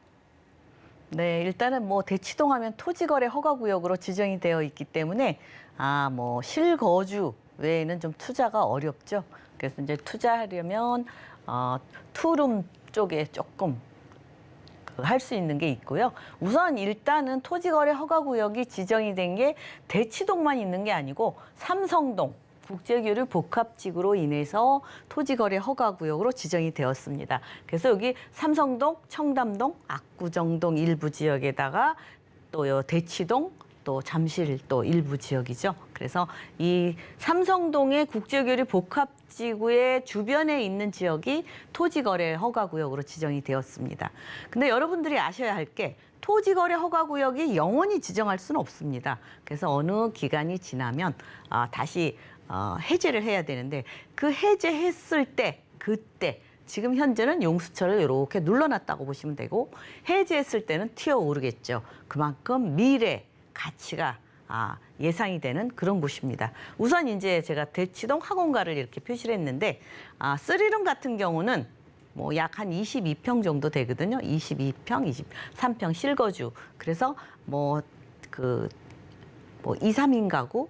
네, 일단은 뭐 대치동 하면 토지거래 허가구역으로 지정이 되어 있기 때문에 뭐 실거주 외에는 좀 투자가 어렵죠. 그래서 이제 투자하려면 투룸 쪽에 조금 할 수 있는 게 있고요. 우선 일단은 토지거래 허가구역이 지정이 된 게 대치동만 있는 게 아니고 삼성동, 국제교류 복합지구로 인해서 토지거래 허가구역으로 지정이 되었습니다. 그래서 여기 삼성동, 청담동, 압구정동 일부 지역에다가 또 대치동, 또 잠실 또 일부 지역이죠. 그래서 이 삼성동의 국제교류 복합지구의 주변에 있는 지역이 토지거래 허가구역으로 지정이 되었습니다. 근데 여러분들이 아셔야 할 게 토지거래 허가구역이 영원히 지정할 수는 없습니다. 그래서 어느 기간이 지나면 다시 해제를 해야 되는데 그 해제했을 때 그때 지금 현재는 용수철을 이렇게 눌러놨다고 보시면 되고 해제했을 때는 튀어오르겠죠. 그만큼 미래 가치가 예상이 되는 그런 곳입니다. 우선 이제 제가 대치동 학원가를 이렇게 표시를 했는데 쓰리룸 같은 경우는 뭐 약 한 22평 정도 되거든요. 22평, 23평 실거주. 그래서 뭐 2, 3인 가구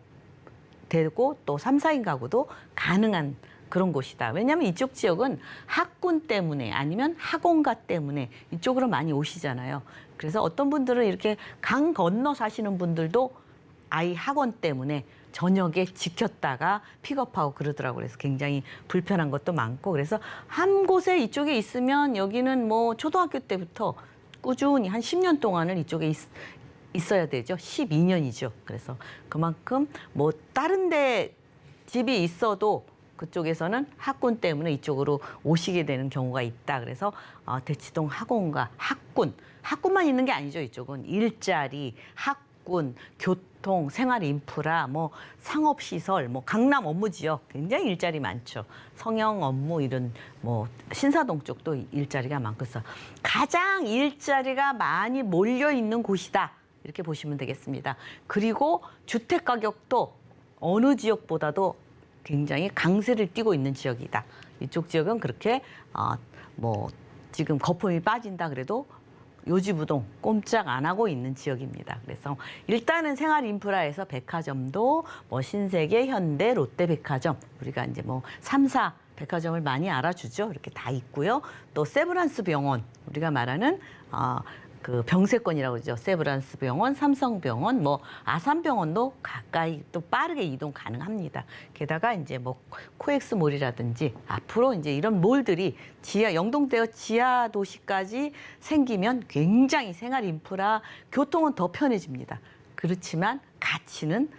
되고 또 3, 4인 가구도 가능한 그런 곳이다. 왜냐하면 이쪽 지역은 학군 때문에 아니면 학원가 때문에 이쪽으로 많이 오시잖아요. 그래서 어떤 분들은 이렇게 강 건너 사시는 분들도 아이 학원 때문에 저녁에 지켰다가 픽업하고 그러더라고요. 그래서 굉장히 불편한 것도 많고 그래서 한 곳에 이쪽에 있으면 여기는 뭐 초등학교 때부터 꾸준히 한 10년 동안을 이쪽에 있어야 되죠. 12년이죠. 그래서 그만큼 뭐 다른 데 집이 있어도 그쪽에서는 학군 때문에 이쪽으로 오시게 되는 경우가 있다. 그래서 대치동 학원가, 학군만 있는 게 아니죠. 이쪽은 일자리, 학군, 교통, 생활 인프라, 뭐 상업 시설, 뭐 강남 업무 지역 굉장히 일자리 많죠. 성형 업무 이런 뭐 신사동 쪽도 일자리가 많고 해서 가장 일자리가 많이 몰려 있는 곳이다. 이렇게 보시면 되겠습니다. 그리고 주택 가격도 어느 지역보다도 굉장히 강세를 띠고 있는 지역이다. 이쪽 지역은 그렇게 뭐 지금 거품이 빠진다 그래도 요지부동 꼼짝 안 하고 있는 지역입니다. 그래서 일단은 생활 인프라에서 백화점도 뭐 신세계, 현대, 롯데백화점 우리가 이제 뭐 3, 4 백화점을 많이 알아주죠. 이렇게 다 있고요. 또 세브란스 병원 우리가 말하는 그 병세권이라고 그러죠. 세브란스 병원, 삼성병원, 뭐 아산병원도 가까이 또 빠르게 이동 가능합니다. 게다가 이제 뭐 코엑스몰이라든지 앞으로 이제 이런 몰들이 영동대역 지하 도시까지 생기면 굉장히 생활 인프라, 교통은 더 편해집니다. 그렇지만 가치는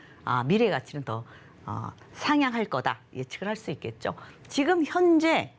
미래 가치는 더 상향할 거다 예측을 할 수 있겠죠. 지금 현재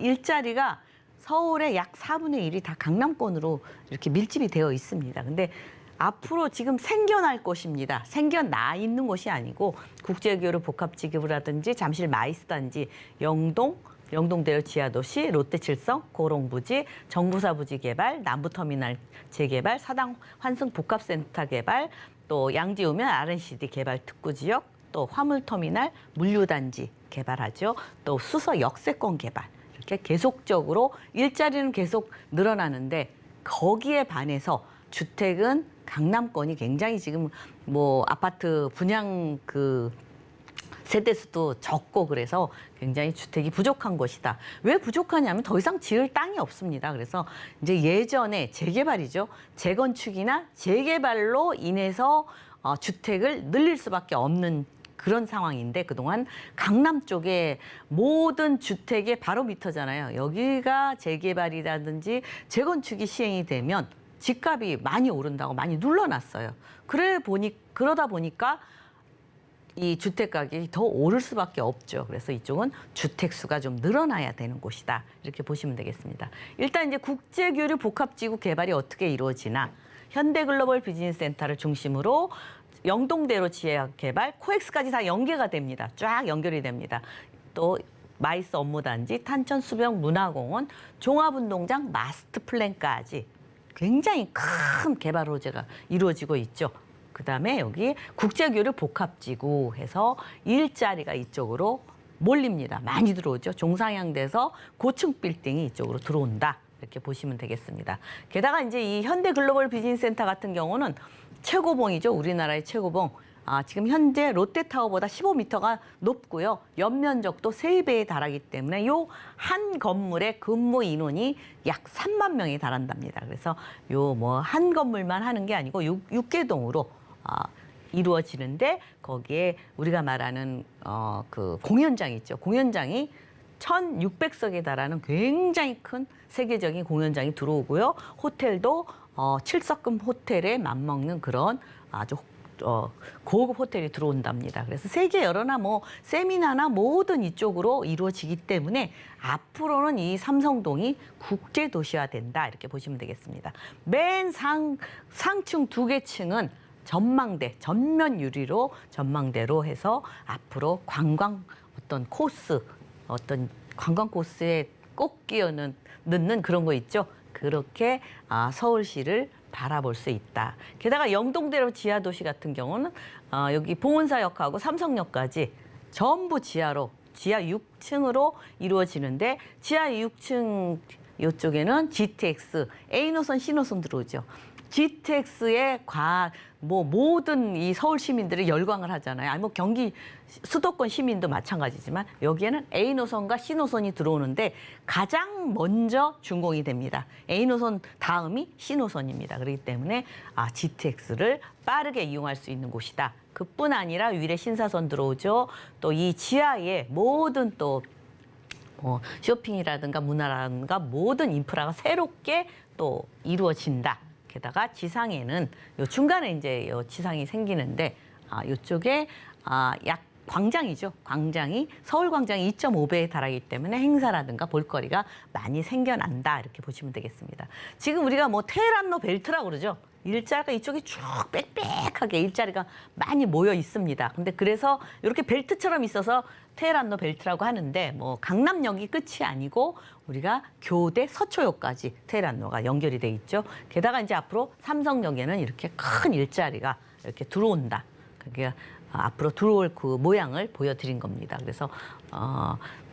일자리가 서울의 약 4분의 1이 다 강남권으로 이렇게 밀집이 되어 있습니다. 근데 앞으로 지금 생겨날 곳입니다. 생겨나 있는 곳이 아니고 국제교류 복합지구라든지 잠실 마이스단지, 영동대로 지하도시, 롯데칠성, 고롱부지, 정부사부지 개발, 남부터미널 재개발, 사당 환승 복합센터 개발, 또 양지 오면 R&CD 개발 특구지역, 또 화물터미널, 물류단지 개발하죠. 또 수서 역세권 개발. 이렇게 계속적으로 일자리는 계속 늘어나는데 거기에 반해서 주택은 강남권이 굉장히 지금 뭐 아파트 분양 그 세대수도 적고 그래서 굉장히 주택이 부족한 곳이다. 왜 부족하냐면 더 이상 지을 땅이 없습니다. 그래서 이제 예전에 재개발이죠. 재건축이나 재개발로 인해서 주택을 늘릴 수밖에 없는 그런 상황인데 그동안 강남 쪽에 모든 주택의 바로미터잖아요. 여기가 재개발이라든지 재건축이 시행이 되면 집값이 많이 오른다고 많이 눌러놨어요. 그러다 보니까 이 주택 가격이 더 오를 수밖에 없죠. 그래서 이쪽은 주택 수가 좀 늘어나야 되는 곳이다. 이렇게 보시면 되겠습니다. 일단 이제 국제교류 복합지구 개발이 어떻게 이루어지나 현대글로벌 비즈니스센터를 중심으로 영동대로 지하 개발, 코엑스까지 다 연계가 됩니다. 쫙 연결이 됩니다. 또 마이스 업무단지, 탄천수변 문화공원, 종합운동장 마스터 플랜까지 굉장히 큰 개발 호재가 이루어지고 있죠. 그다음에 여기 국제교류 복합지구 해서 일자리가 이쪽으로 몰립니다. 많이 들어오죠. 종상향돼서 고층 빌딩이 이쪽으로 들어온다. 이렇게 보시면 되겠습니다. 게다가 이제 이 현대글로벌 비즈니스센터 같은 경우는 최고봉이죠. 우리나라의 최고봉. 지금 현재 롯데타워보다 15m가 높고요. 연면적도 3배에 달하기 때문에 요 한 건물의 근무 인원이 약 3만 명에 달한답니다. 그래서 요 뭐 한 건물만 하는 게 아니고 6개 동으로 이루어지는데 거기에 우리가 말하는 그 공연장 있죠. 공연장이 1,600석에 달하는 굉장히 큰 세계적인 공연장이 들어오고요. 호텔도 7석급 호텔에 맞먹는 그런 아주 고급 호텔이 들어온답니다. 그래서 세계 여러나 뭐 세미나나 모든 이쪽으로 이루어지기 때문에 앞으로는 이 삼성동이 국제 도시화된다 이렇게 보시면 되겠습니다. 맨 상층 2개 층은 전망대, 전면 유리로 전망대로 해서 앞으로 관광 어떤 코스, 어떤 관광 코스에 꼭 넣는 그런 거 있죠. 그렇게 서울시를 바라볼 수 있다. 게다가 영동대로 지하도시 같은 경우는 여기 봉은사역하고 삼성역까지 전부 지하로, 지하 6층으로 이루어지는데 지하 6층 이쪽에는 GTX, A노선, C노선 들어오죠. GTX의 모든 이 서울 시민들이 열광을 하잖아요. 아니 뭐 경기 수도권 시민도 마찬가지지만 여기에는 A노선과 C노선이 들어오는데 가장 먼저 준공이 됩니다. A노선 다음이 C노선입니다. 그렇기 때문에 GTX를 빠르게 이용할 수 있는 곳이다. 그뿐 아니라 위례 신사선 들어오죠. 또 이 지하에 모든 또 쇼핑이라든가 문화라든가 모든 인프라가 새롭게 또 이루어진다. 게다가 지상에는 요 중간에 이제 요 지상이 생기는데 요쪽에 약 광장이죠. 광장이 서울 광장이 2.5배에 달하기 때문에 행사라든가 볼거리가 많이 생겨난다 이렇게 보시면 되겠습니다. 지금 우리가 뭐 테헤란로 벨트라고 그러죠. 일자리가 이쪽이 쭉 빽빽하게 일자리가 많이 모여 있습니다. 근데 그래서 이렇게 벨트처럼 있어서 테헤란로 벨트라고 하는데 뭐 강남역이 끝이 아니고 우리가 교대 서초역까지 테헤란로가 연결이 돼 있죠. 게다가 이제 앞으로 삼성역에는 이렇게 큰 일자리가 이렇게 들어온다. 그게 앞으로 들어올 그 모양을 보여드린 겁니다. 그래서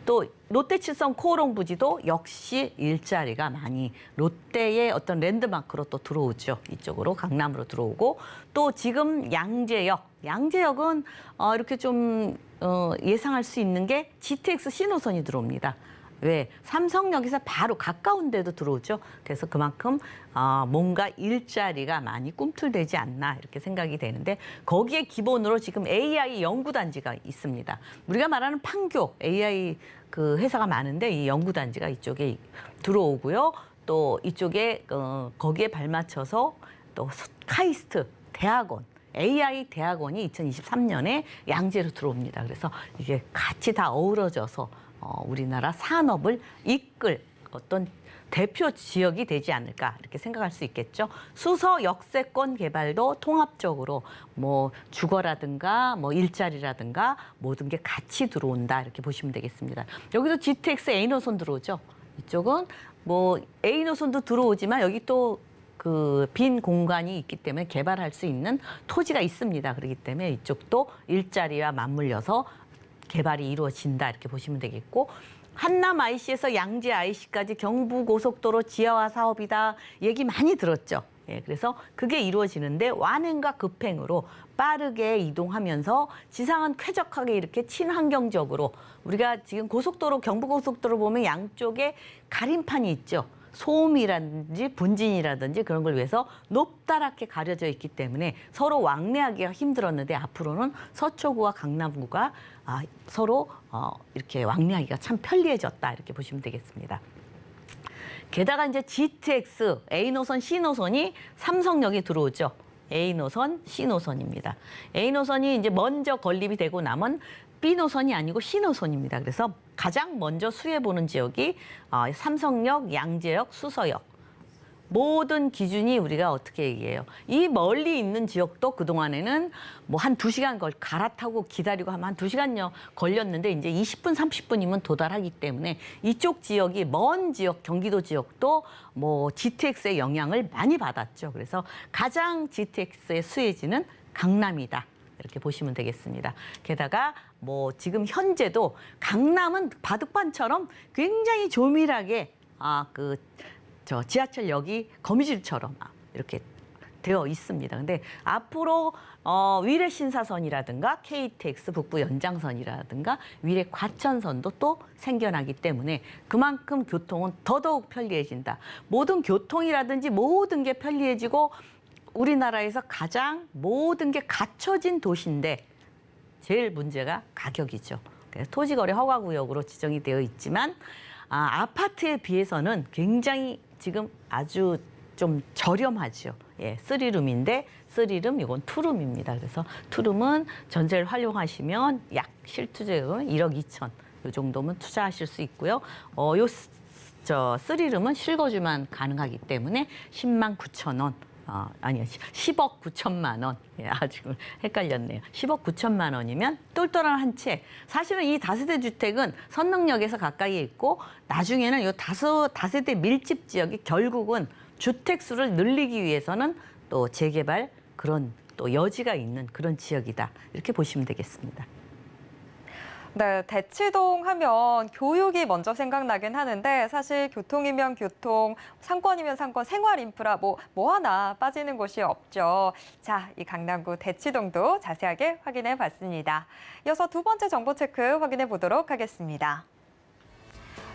또 롯데칠성 코오롱 부지도 역시 일자리가 많이 롯데의 어떤 랜드마크로 또 들어오죠. 이쪽으로 강남으로 들어오고 또 지금 양재역은 이렇게 좀 예상할 수 있는 게 GTX C노선이 들어옵니다. 왜? 삼성역에서 바로 가까운 데도 들어오죠. 그래서 그만큼 뭔가 일자리가 많이 꿈틀대지 않나 이렇게 생각이 되는데 거기에 기본으로 지금 AI 연구단지가 있습니다. 우리가 말하는 판교 AI 그 회사가 많은데 이 연구단지가 이쪽에 들어오고요. 또 이쪽에 거기에 발맞춰서 또 카이스트 대학원 AI 대학원이 2023년에 양재로 들어옵니다. 그래서 이게 같이 다 어우러져서 우리나라 산업을 이끌 어떤 대표 지역이 되지 않을까 이렇게 생각할 수 있겠죠. 수서 역세권 개발도 통합적으로 뭐 주거라든가 뭐 일자리라든가 모든 게 같이 들어온다 이렇게 보시면 되겠습니다. 여기도 GTX A노선 들어오죠. 이쪽은 뭐 A노선도 들어오지만 여기 또 그 빈 공간이 있기 때문에 개발할 수 있는 토지가 있습니다. 그렇기 때문에 이쪽도 일자리와 맞물려서 개발이 이루어진다 이렇게 보시면 되겠고 한남 IC에서 양재 IC까지 경부고속도로 지하화 사업이다 얘기 많이 들었죠. 예, 그래서 그게 이루어지는데 완행과 급행으로 빠르게 이동하면서 지상은 쾌적하게 이렇게 친환경적으로 우리가 지금 고속도로 경부고속도로 보면 양쪽에 가림판이 있죠. 소음이라든지 분진이라든지 그런 걸 위해서 높다랗게 가려져 있기 때문에 서로 왕래하기가 힘들었는데 앞으로는 서초구와 강남구가 서로 이렇게 왕래하기가 참 편리해졌다 이렇게 보시면 되겠습니다. 게다가 이제 GTX A노선, C노선이 삼성역에 들어오죠. A노선, C노선입니다. A노선이 이제 먼저 건립이 되고 나면 B노선이 아니고 C노선입니다. 그래서 가장 먼저 수혜보는 지역이 삼성역, 양재역, 수서역. 모든 기준이 우리가 어떻게 얘기해요? 이 멀리 있는 지역도 그동안에는 뭐 한 2시간 갈아타고 기다리고 하면 한 2시간여 걸렸는데 이제 20분, 30분이면 도달하기 때문에 이쪽 지역이 먼 지역, 경기도 지역도 뭐 GTX의 영향을 많이 받았죠. 그래서 가장 GTX의 수혜지는 강남이다. 이렇게 보시면 되겠습니다. 게다가 뭐 지금 현재도 강남은 바둑판처럼 굉장히 조밀하게 지하철역이 거미줄처럼 이렇게 되어 있습니다. 근데 앞으로 위례 신사선이라든가 KTX 북부 연장선이라든가 위례 과천선도 또 생겨나기 때문에 그만큼 교통은 더더욱 편리해진다. 모든 교통이라든지 모든 게 편리해지고 우리나라에서 가장 모든 게 갖춰진 도시인데 제일 문제가 가격이죠. 그래서 토지거래 허가구역으로 지정이 되어 있지만 아파트에 비해서는 굉장히 지금 아주 좀 저렴하죠. 예, 3룸인데 3룸 이건 2룸입니다. 그래서 2룸은 전세를 활용하시면 약 실투자금 1억 2천 이 정도면 투자하실 수 있고요. 저 3룸은 실거주만 가능하기 때문에 10만 9천 원. 아니요, 10억 9천만 원. 예, 아주 헷갈렸네요. 10억 9천만 원이면 똘똘한 한 채. 사실은 이 다세대 주택은 선릉역에서 가까이에 있고 나중에는 이 다세대 밀집 지역이 결국은 주택 수를 늘리기 위해서는 또 재개발 그런 또 여지가 있는 그런 지역이다. 이렇게 보시면 되겠습니다. 네, 대치동 하면 교육이 먼저 생각나긴 하는데 사실 교통이면 교통, 상권이면 상권, 생활 인프라 뭐 하나 빠지는 곳이 없죠. 자, 이 강남구 대치동도 자세하게 확인해 봤습니다. 이어서 두 번째 정보 체크 확인해 보도록 하겠습니다.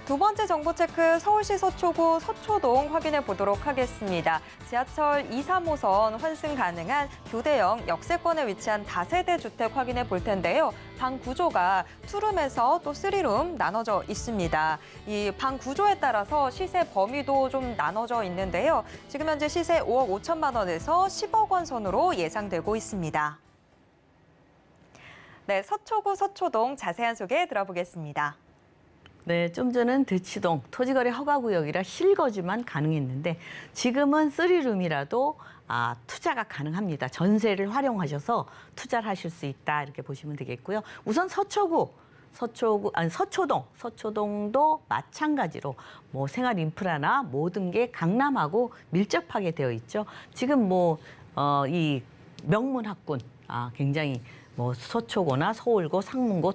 두 번째 정보 체크 서울시 서초구 서초동 확인해 보도록 하겠습니다. 지하철 2, 3호선 환승 가능한 교대형 역세권에 위치한 다세대 주택 확인해 볼 텐데요. 방 구조가 2룸에서 또 3룸 나눠져 있습니다. 이 방 구조에 따라서 시세 범위도 좀 나눠져 있는데요. 지금 현재 시세 5억 5천만 원에서 10억 원 선으로 예상되고 있습니다. 네, 서초구 서초동 자세한 소개 들어보겠습니다. 네, 좀 전엔 대치동 토지거래 허가구역이라 실거주만 가능했는데 지금은 3룸이라도 투자가 가능합니다. 전세를 활용하셔서 투자를 하실 수 있다 이렇게 보시면 되겠고요. 우선 서초동도 마찬가지로 뭐 생활 인프라나 모든 게 강남하고 밀접하게 되어 있죠. 지금 이 명문학군 굉장히 서초고나 서울고, 상문고,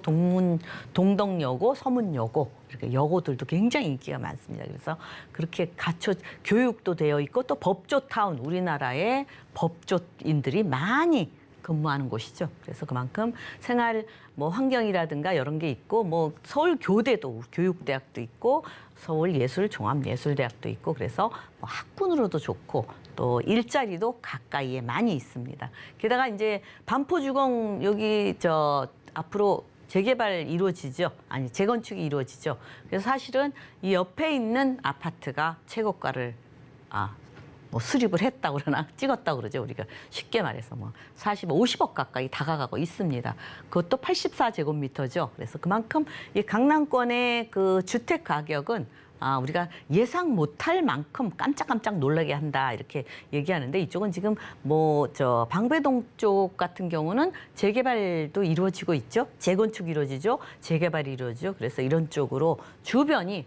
동덕여고, 서문여고 이렇게 여고들도 굉장히 인기가 많습니다. 그래서 그렇게 교육도 되어 있고 또 법조타운 우리나라의 법조인들이 많이 근무하는 곳이죠. 그래서 그만큼 생활 환경이라든가 이런 게 있고 서울교대도 교육대학도 있고 서울예술종합예술대학도 있고 그래서 학군으로도 좋고 또 일자리도 가까이에 많이 있습니다. 게다가 이제 반포주공 여기 앞으로 재개발 이루어지죠. 아니 재건축이 이루어지죠. 그래서 사실은 이 옆에 있는 아파트가 최고가를 수립을 했다고 그러나 찍었다고 그러죠. 우리가 쉽게 말해서 50억 가까이 다가가고 있습니다. 그것도 84제곱미터죠. 그래서 그만큼 이 강남권의 그 주택 가격은 우리가 예상 못할 만큼 깜짝깜짝 놀라게 한다 이렇게 얘기하는데 이쪽은 지금 방배동 쪽 같은 경우는 재개발도 이루어지고 있죠. 재건축 이루어지죠. 재개발이 이루어지죠. 그래서 이런 쪽으로 주변이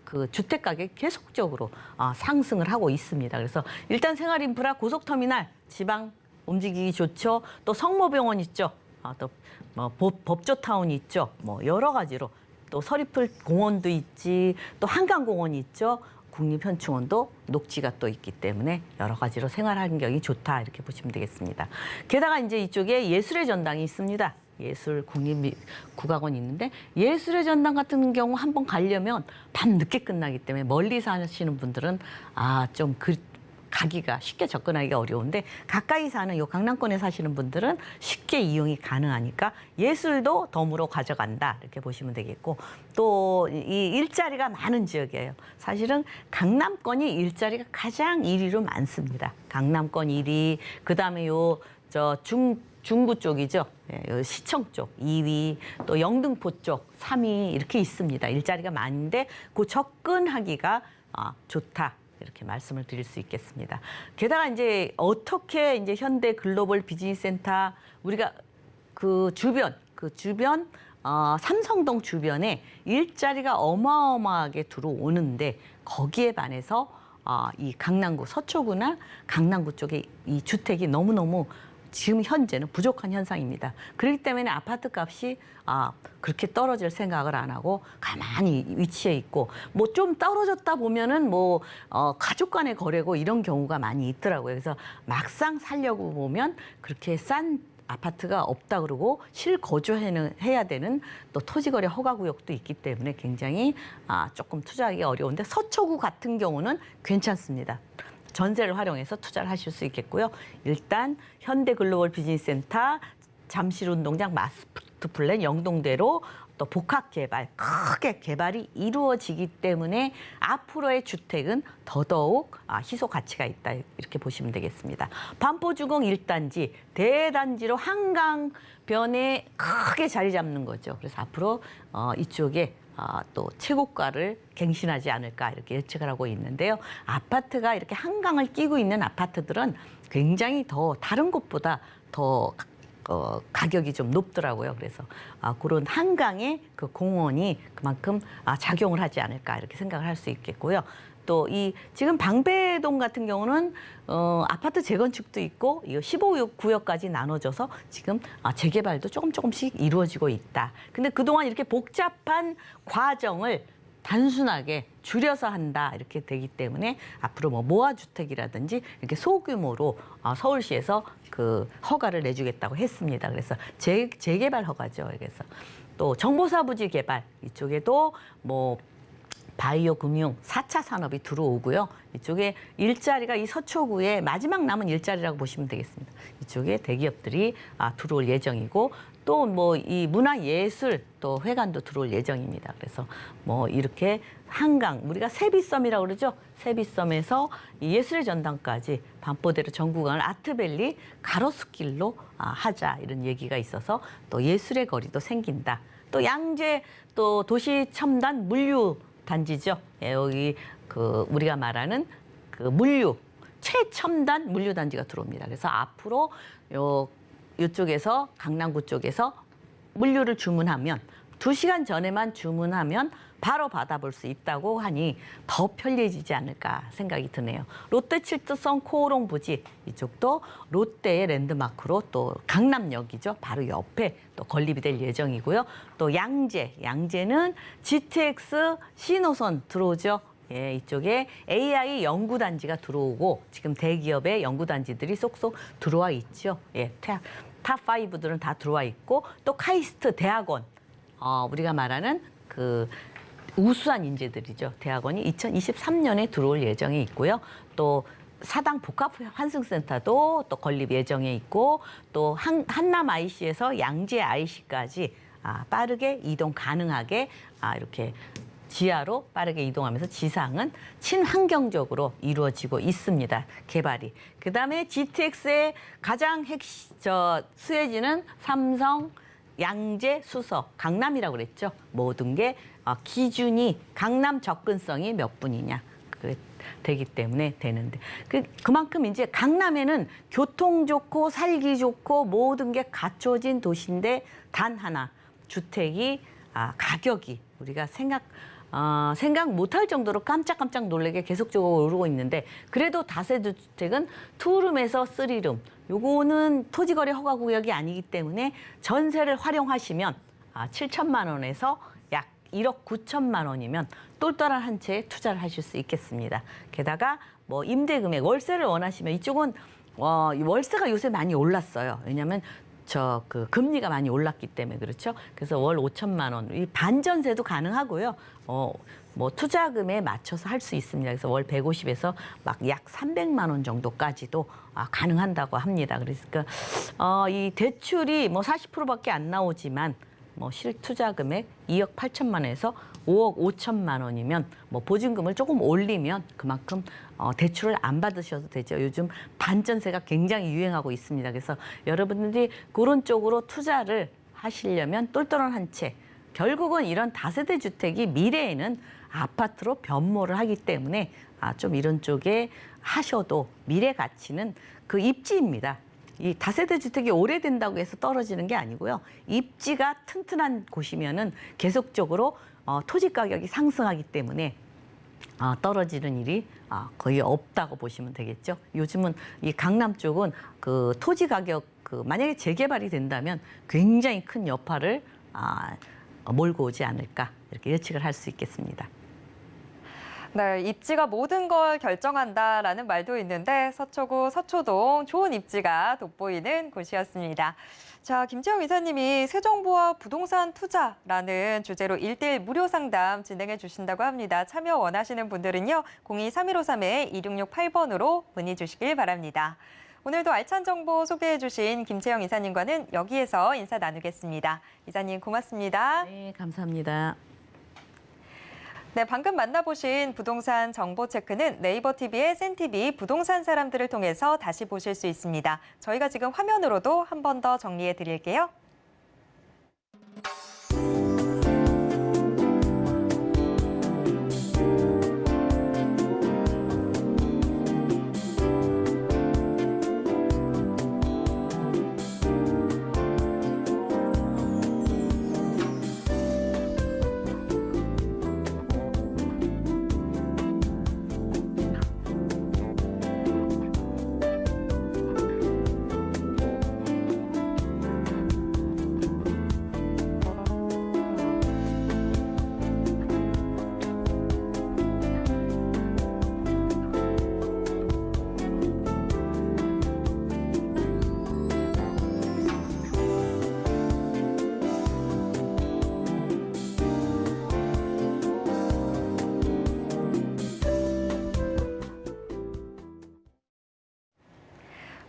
그 주택 가격이 계속적으로 상승을 하고 있습니다. 그래서 일단 생활 인프라 고속터미널 지방 움직이기 좋죠. 또 성모병원 있죠. 또 법조타운 있죠. 여러 가지로 또 서리풀 공원도 있지, 또 한강공원이 있죠. 국립현충원도 녹지가 또 있기 때문에 여러 가지로 생활 환경이 좋다 이렇게 보시면 되겠습니다. 게다가 이제 이쪽에 예술의 전당이 있습니다. 예술 국립국악원이 있는데 예술의 전당 같은 경우 한번 가려면 밤 늦게 끝나기 때문에 멀리 사시는 분들은 좀 가기가 쉽게 접근하기가 어려운데 가까이 사는 이 강남권에 사시는 분들은 쉽게 이용이 가능하니까 예술도 덤으로 가져간다 이렇게 보시면 되겠고 또 이 일자리가 많은 지역이에요. 사실은 강남권이 일자리가 가장 1위로 많습니다. 강남권 1위, 그다음에 중구 쪽이죠. 시청 쪽 2위, 또 영등포 쪽 3위 이렇게 있습니다. 일자리가 많은데 그 접근하기가 좋다. 이렇게 말씀을 드릴 수 있겠습니다. 게다가 이제 어떻게 이제 현대 글로벌 비즈니스 센터 우리가 그 주변 삼성동 주변에 일자리가 어마어마하게 들어오는데 거기에 반해서 이 강남구 서초구나 강남구 쪽에 이 주택이 너무너무 지금 현재는 부족한 현상입니다. 그렇기 때문에 아파트 값이 그렇게 떨어질 생각을 안 하고 가만히 위치해 있고 좀 떨어졌다 보면은 가족 간의 거래고 이런 경우가 많이 있더라고요. 그래서 막상 살려고 보면 그렇게 싼 아파트가 없다 그러고 실거주해야 되는 또 토지거래 허가구역도 있기 때문에 굉장히 조금 투자하기 어려운데 서초구 같은 경우는 괜찮습니다. 전세를 활용해서 투자를 하실 수 있겠고요. 일단 현대글로벌 비즈니스센터, 잠실운동장 마스터플랜 영동대로 또 복합 개발, 크게 개발이 이루어지기 때문에 앞으로의 주택은 더더욱 희소 가치가 있다 이렇게 보시면 되겠습니다. 반포주공 1단지, 대단지로 한강변에 크게 자리 잡는 거죠. 그래서 앞으로 이쪽에 또 최고가를 갱신하지 않을까 이렇게 예측을 하고 있는데요. 아파트가 이렇게 한강을 끼고 있는 아파트들은 굉장히 더 다른 곳보다 더 가격이 좀 높더라고요. 그래서 그런 한강의 그 공원이 그만큼 작용을 하지 않을까 이렇게 생각을 할 수 있겠고요. 또 이 지금 방배동 같은 경우는 아파트 재건축도 있고 15구역까지 나눠져서 지금 재개발도 조금씩 이루어지고 있다. 근데 그동안 이렇게 복잡한 과정을 단순하게 줄여서 한다 이렇게 되기 때문에 앞으로 뭐 모아주택이라든지 이렇게 소규모로 서울시에서 그 허가를 내주겠다고 했습니다. 그래서 재개발 허가죠. 그래서 또 정보사부지 개발 이쪽에도 뭐 바이오 금융 4차 산업이 들어오고요. 이쪽에 일자리가 이 서초구의 마지막 남은 일자리라고 보시면 되겠습니다. 이쪽에 대기업들이 들어올 예정이고 또 뭐 이 문화예술 또 회관도 들어올 예정입니다. 그래서 뭐 이렇게 한강 우리가 세비섬이라고 그러죠. 세비섬에서 이 예술의 전당까지 반포대로 전 구간을 아트밸리 가로수길로 하자 이런 얘기가 있어서 또 예술의 거리도 생긴다. 또 양재 또 도시 첨단 물류 단지죠. 여기 그 우리가 말하는 그 물류 최첨단 물류 단지가 들어옵니다. 그래서 앞으로 이쪽에서 강남구 쪽에서 물류를 주문하면 2시간 전에만 주문하면 바로 받아볼 수 있다고 하니 더 편리해지지 않을까 생각이 드네요. 롯데 칠두성 코오롱 부지 이쪽도 롯데의 랜드마크로 또 강남역이죠. 바로 옆에 또 건립이 될 예정이고요. 또 양재는 GTX 신호선 들어오죠. 예, 이쪽에 AI 연구단지가 들어오고 지금 대기업의 연구단지들이 쏙쏙 들어와 있죠. 예, 탑5들은 다 들어와 있고 또 카이스트 대학원, 우리가 말하는 그 우수한 인재들이죠. 대학원이 2023년에 들어올 예정에 있고요. 또 사당 복합 환승센터도 또 건립 예정에 있고 또 한남 IC에서 양재 IC까지 빠르게 이동 가능하게 이렇게 지하로 빠르게 이동하면서 지상은 친환경적으로 이루어지고 있습니다. 개발이. 그다음에 GTX의 가장 수혜지는 삼성, 양재, 수서, 강남이라고 그랬죠. 모든 게 기준이 강남 접근성이 몇 분이냐 되기 때문에 되는데 그만큼 이제 강남에는 교통 좋고 살기 좋고 모든 게 갖춰진 도시인데 단 하나 주택이 가격이 우리가 생각 못할 정도로 깜짝깜짝 놀라게 계속적으로 오르고 있는데 그래도 다세대 주택은 투룸에서 쓰리룸 요거는 토지거래 허가 구역이 아니기 때문에 전세를 활용하시면 7천만 원에서 약 1억 9천만 원이면 똘똘한 한 채에 투자를 하실 수 있겠습니다. 게다가 뭐 임대금액 월세를 원하시면 이쪽은 월세가 요새 많이 올랐어요. 왜냐하면 그 금리가 많이 올랐기 때문에 그렇죠. 그래서 월 5천만 원, 이 반전세도 가능하고요. 뭐 투자금에 맞춰서 할 수 있습니다. 그래서 월 150에서 막 약 300만 원 정도까지도 가능한다고 합니다. 그러니까 이 대출이 뭐 40%밖에 안 나오지만 뭐 실투자 금액 2억 8천만 원에서 5억 5천만 원이면 뭐 보증금을 조금 올리면 그만큼 대출을 안 받으셔도 되죠. 요즘 반전세가 굉장히 유행하고 있습니다. 그래서 여러분들이 그런 쪽으로 투자를 하시려면 똘똘한 한 채. 결국은 이런 다세대 주택이 미래에는 아파트로 변모를 하기 때문에 좀 이런 쪽에 하셔도 미래 가치는 그 입지입니다. 이 다세대 주택이 오래된다고 해서 떨어지는 게 아니고요. 입지가 튼튼한 곳이면은 계속적으로 토지 가격이 상승하기 때문에 떨어지는 일이 거의 없다고 보시면 되겠죠. 요즘은 이 강남 쪽은 그 토지 가격 만약에 재개발이 된다면 굉장히 큰 여파를 몰고 오지 않을까 이렇게 예측을 할 수 있겠습니다. 네, 입지가 모든 걸 결정한다라는 말도 있는데 서초구 서초동 좋은 입지가 돋보이는 곳이었습니다. 자, 김채영 이사님이 새 정부와 부동산 투자라는 주제로 1:1 무료 상담 진행해 주신다고 합니다. 참여 원하시는 분들은요. 02-3153-2668번으로 문의 주시길 바랍니다. 오늘도 알찬 정보 소개해 주신 김채영 이사님과는 여기에서 인사 나누겠습니다. 이사님 고맙습니다. 네, 감사합니다. 네, 방금 만나보신 부동산 정보 체크는 네이버 TV의 센TV 부동산 사람들을 통해서 다시 보실 수 있습니다. 저희가 지금 화면으로도 한 번 더 정리해 드릴게요.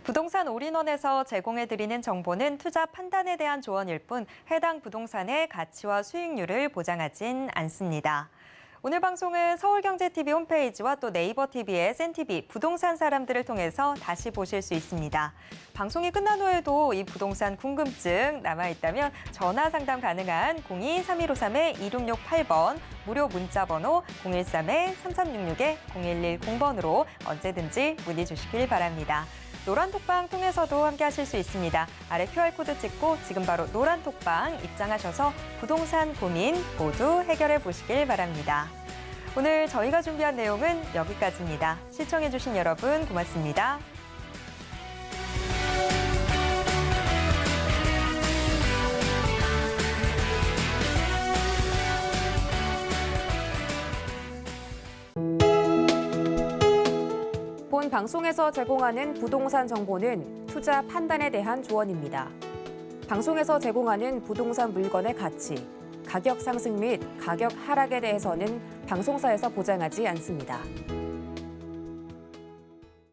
부동산 올인원에서 제공해드리는 정보는 투자 판단에 대한 조언일 뿐 해당 부동산의 가치와 수익률을 보장하진 않습니다. 오늘 방송은 서울경제TV 홈페이지와 또 네이버 TV의 센TV 부동산 사람들을 통해서 다시 보실 수 있습니다. 방송이 끝난 후에도 이 부동산 궁금증 남아있다면 전화 상담 가능한 02-3153-2668번 무료 문자 번호 013-3366-0110번으로 언제든지 문의 주시길 바랍니다. 노란톡방 통해서도 함께 하실 수 있습니다. 아래 QR코드 찍고 지금 바로 노란톡방 입장하셔서 부동산 고민 모두 해결해 보시길 바랍니다. 오늘 저희가 준비한 내용은 여기까지입니다. 시청해주신 여러분 고맙습니다. 본 방송에서 제공하는 부동산 정보는 투자 판단에 대한 조언입니다. 방송에서 제공하는 부동산 물건의 가치, 가격 상승 및 가격 하락에 대해서는 방송사에서 보장하지 않습니다.